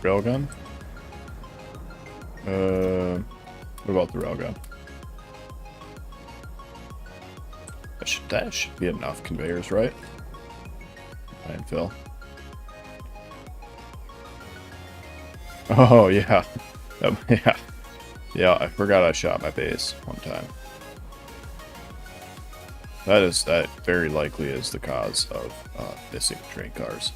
Railgun? What about the railgun? That should be enough conveyors, right? Landfill. Oh, yeah. Yeah. Yeah, I forgot I shot my base one time. That very likely is the cause of missing train cars.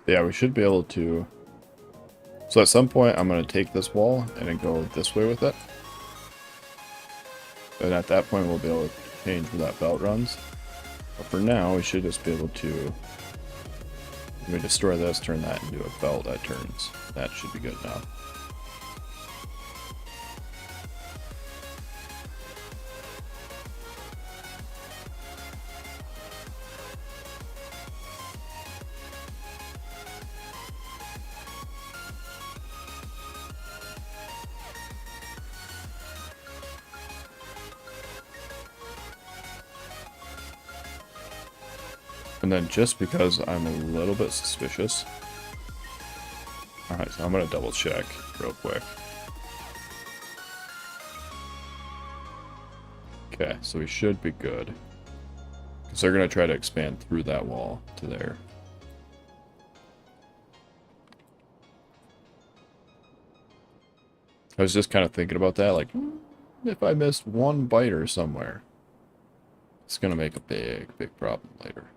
Yeah, we should be able to... So at some point, I'm going to take this wall and then go this way with it. And at that point, we'll be able to change where that belt runs. But for now, we should just be able to... When we destroy this, turn that into a belt that turns. That should be good enough. And then just because I'm a little bit suspicious... Alright, so I'm going to double check real quick. Okay, so we should be good. Because they're going to try to expand through that wall to there. I was just kind of thinking about that, like, if I missed one biter somewhere, it's going to make a big, big problem later.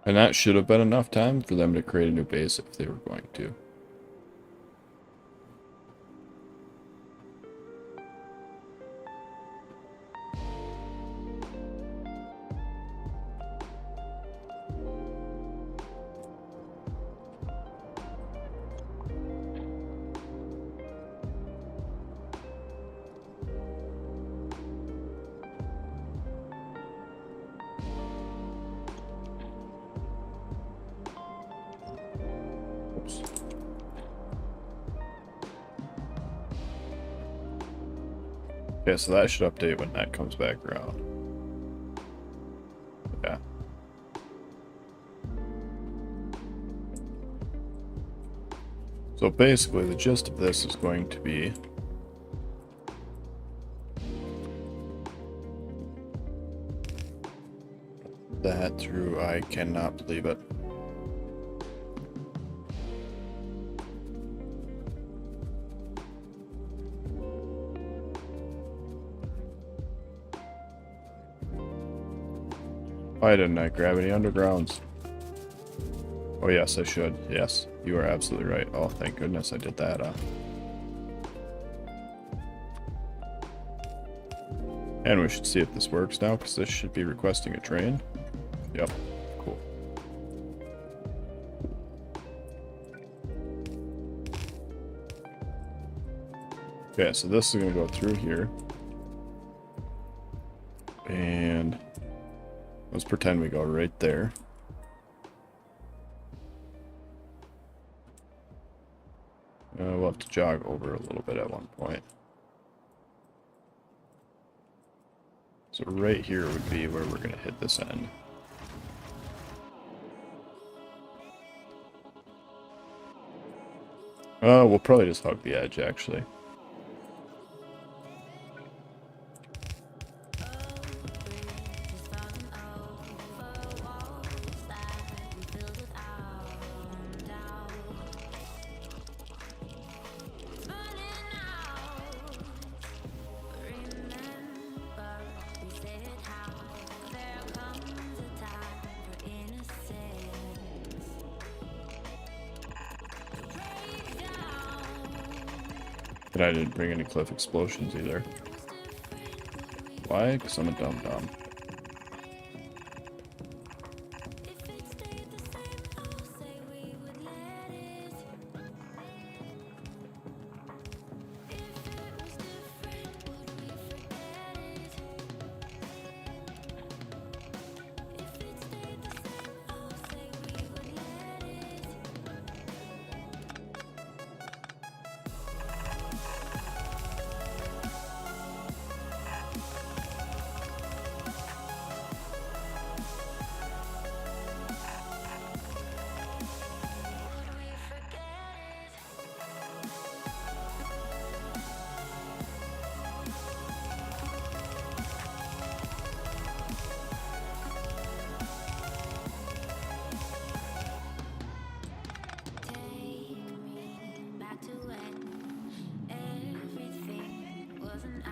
And that should have been enough time for them to create a new base if they were going to. Oops. Okay, so that should update when that comes back around. Yeah. So basically, the gist of this is going to be that through, I cannot believe it. Why didn't I grab any undergrounds? Oh yes, I should. Yes, you are absolutely right. Oh, thank goodness I did that. And we should see if this works now, because this should be requesting a train. Yep, cool. Okay, so this is going to go through here. And let's pretend we go right there. We'll have to jog over a little bit at one point. So right here would be where we're going to hit this end. We'll probably just hug the edge, actually. But I didn't bring any cliff explosions either. Why? Because I'm a dum-dum.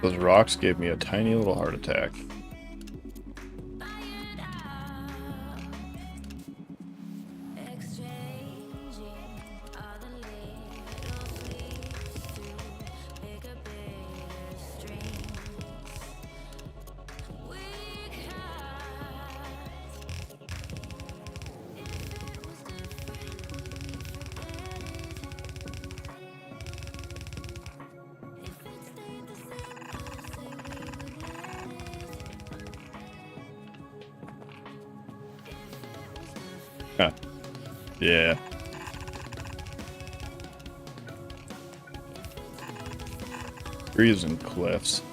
Those rocks gave me a tiny little heart attack. Huh. Yeah. Trees and cliffs.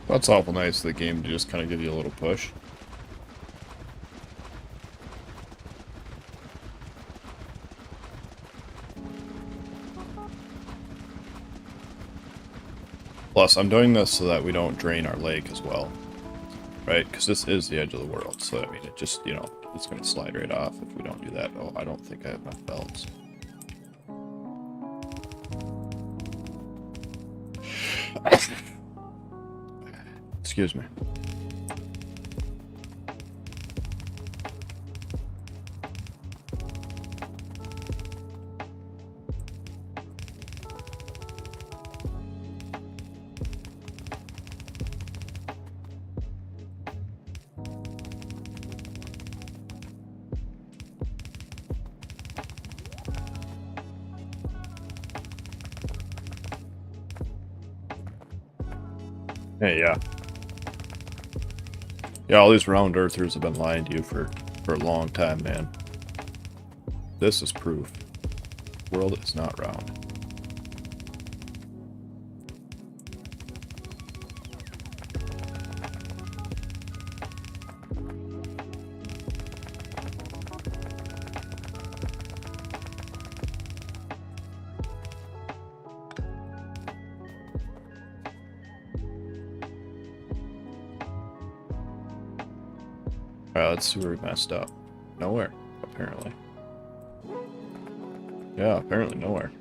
That's awful nice of the game to just kind of give you a little push. Plus, I'm doing this so that we don't drain our lake as well. Right? Because this is the edge of the world. So, I mean, it just, you know, it's going to slide right off if we don't do that. Oh, I don't think I have enough belts. Excuse me. Hey, yeah. Yeah, all these round earthers have been lying to you for a long time, man. This is proof. The world is not round. Alright, let's see where we messed up. Nowhere, apparently. Yeah, apparently nowhere.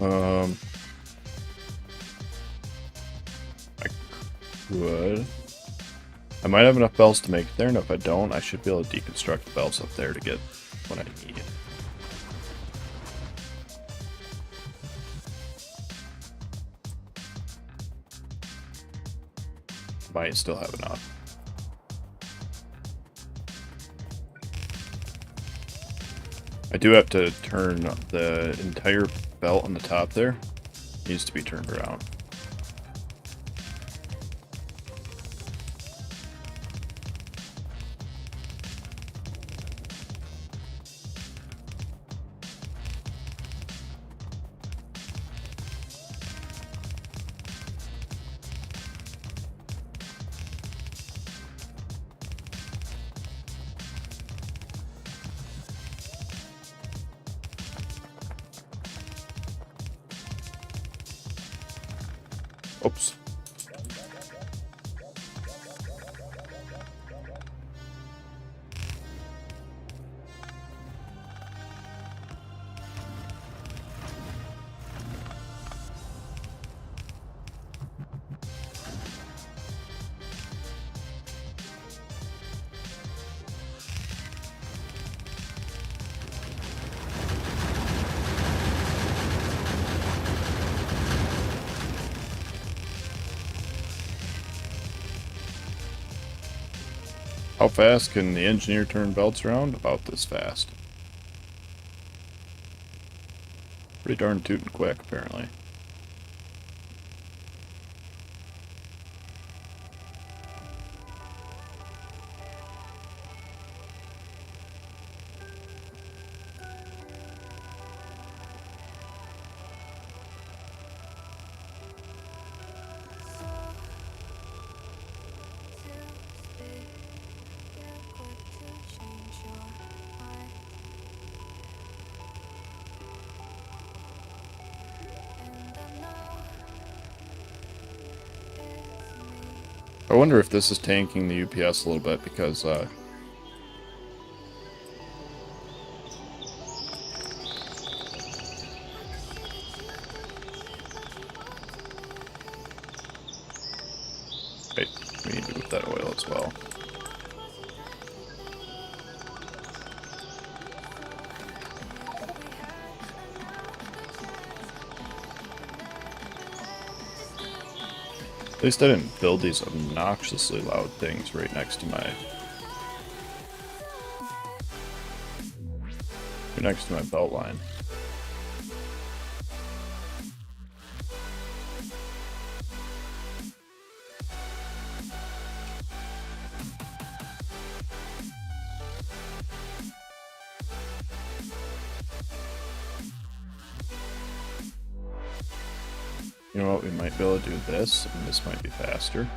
I could. I might have enough bells to make it there, and if I don't, I should be able to deconstruct the bells up there to get what I need. Might still have enough. I do have to turn the entire belt on the top there. Needs to be turned around. Oops. How fast can the engineer turn belts around? About this fast. Pretty darn tootin' quick, apparently. I wonder if this is tanking the UPS a little bit because, wait, we need to move that oil as well. At least I didn't build these obnoxiously loud things right next to my belt line. You know what, we might be able to do this, and this might be faster.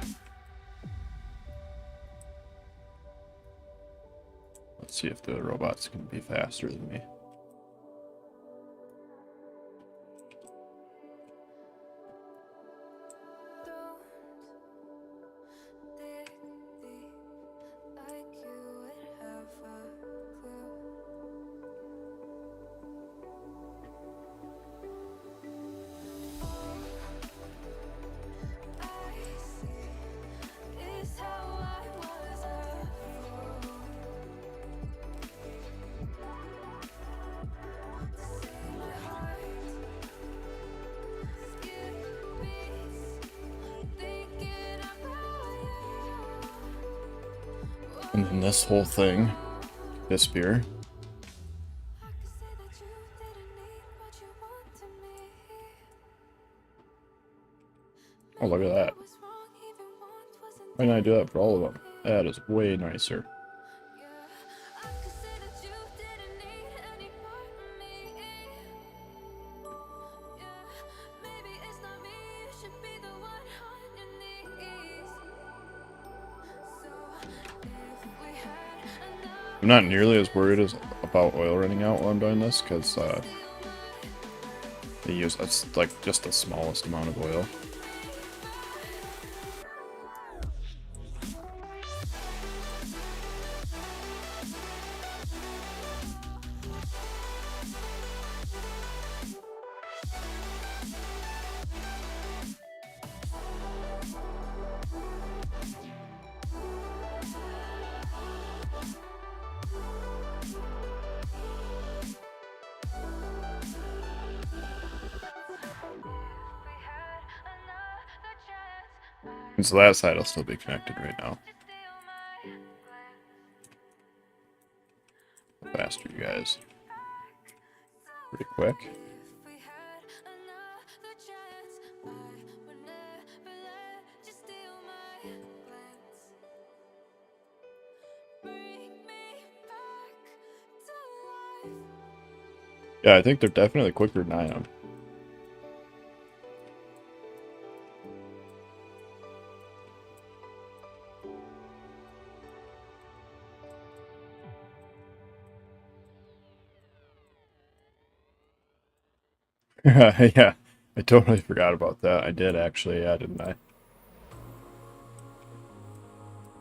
Let's see if the robots can be faster than me. And then this whole thing, this beer. Oh, look at that. Why didn't I do that for all of them? That is way nicer. I'm not nearly as worried about oil running out while I'm doing this, because they use, it's like just the smallest amount of oil. And so that side will still be connected right now. Faster, you guys. Pretty quick. Yeah, I think they're definitely quicker than I am. Yeah, I totally forgot about that. I did actually, yeah, didn't I?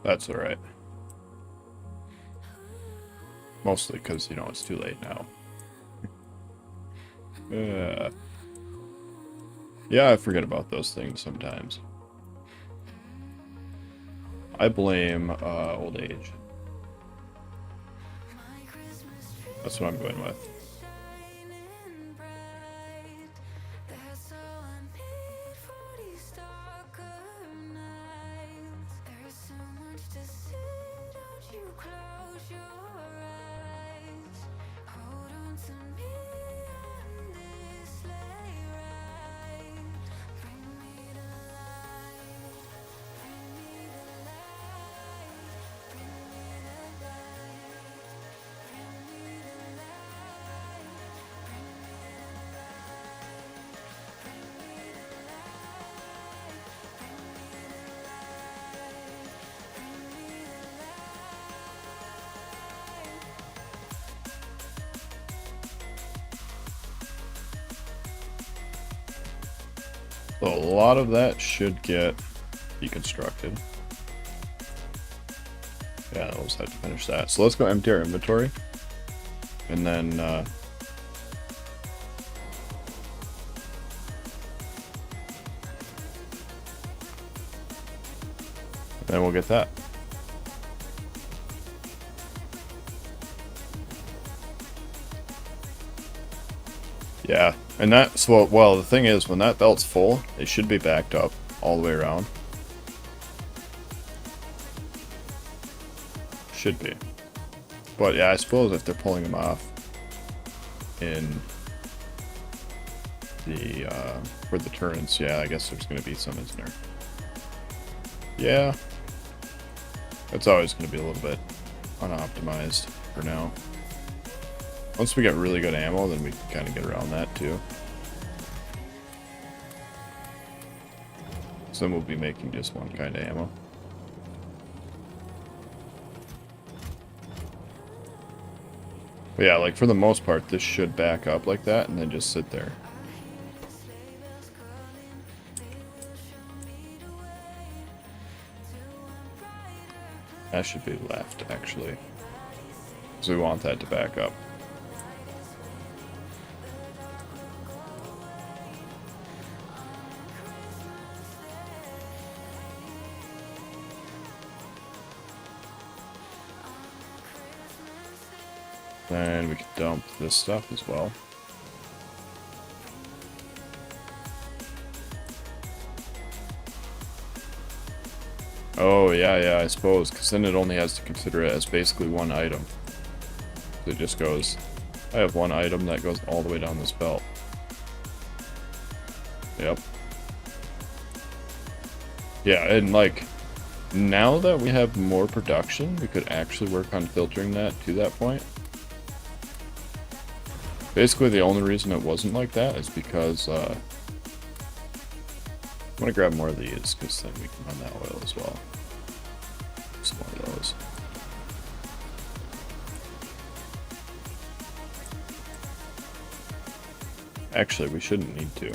That's alright. Mostly because, you know, it's too late now. Yeah, I forget about those things sometimes. I blame old age. That's what I'm going with. So a lot of that should get deconstructed. Yeah, we'll just have to finish that. So let's go empty our inventory. And then we'll get that. Yeah, and that's what, well, the thing is, when that belt's full, it should be backed up all the way around. Should be. But yeah, I suppose if they're pulling them off in the, for the turns, yeah, I guess there's going to be some, isn't there? Yeah. It's always going to be a little bit unoptimized for now. Once we get really good ammo, then we can kind of get around that too. So then we'll be making just one kind of ammo. But yeah, like for the most part, this should back up like that and then just sit there. That should be left, actually. So we want that to back up. Then we can dump this stuff as well. Oh, yeah, I suppose, because then it only has to consider it as basically one item. So it just goes, I have one item that goes all the way down this belt. Yep. Yeah, and like, now that we have more production, we could actually work on filtering that to that point. Basically, the only reason it wasn't like that is because, I'm gonna grab more of these, because then we can run that oil as well. Some more of those. Actually, we shouldn't need to.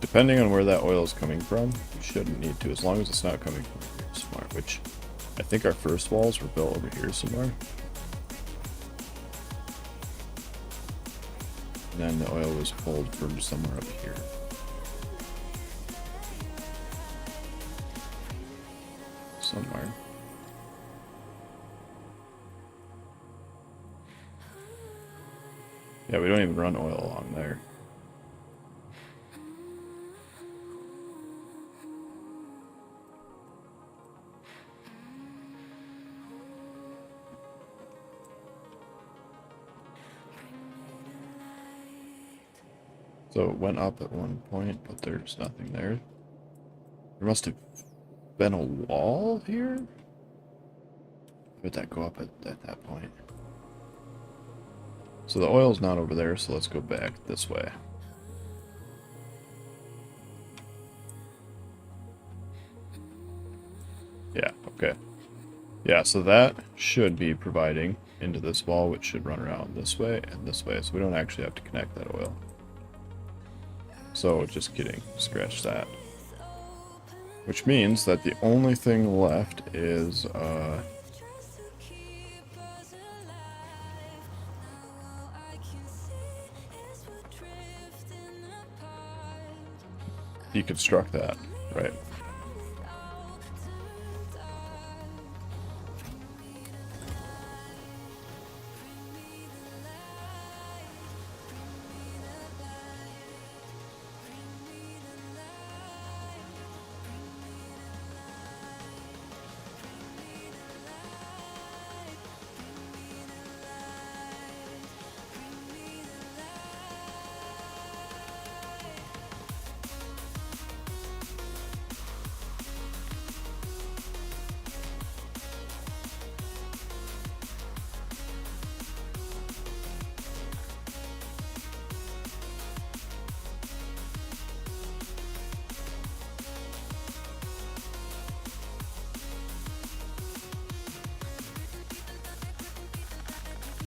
Depending on where that oil is coming from, we shouldn't need to, as long as it's not coming from here somewhere, which I think our first walls were built over here somewhere. And then the oil was pulled from somewhere up here. Somewhere. Yeah, we don't even run oil along there. So it went up at one point, but there's nothing there. There must have been a wall here? How did that go up at that point? So the oil's not over there, so let's go back this way. Yeah, okay. Yeah, so that should be providing into this wall, which should run around this way and this way, so we don't actually have to connect that oil. So just kidding, scratch that. Which means that the only thing left is, deconstruct that, right?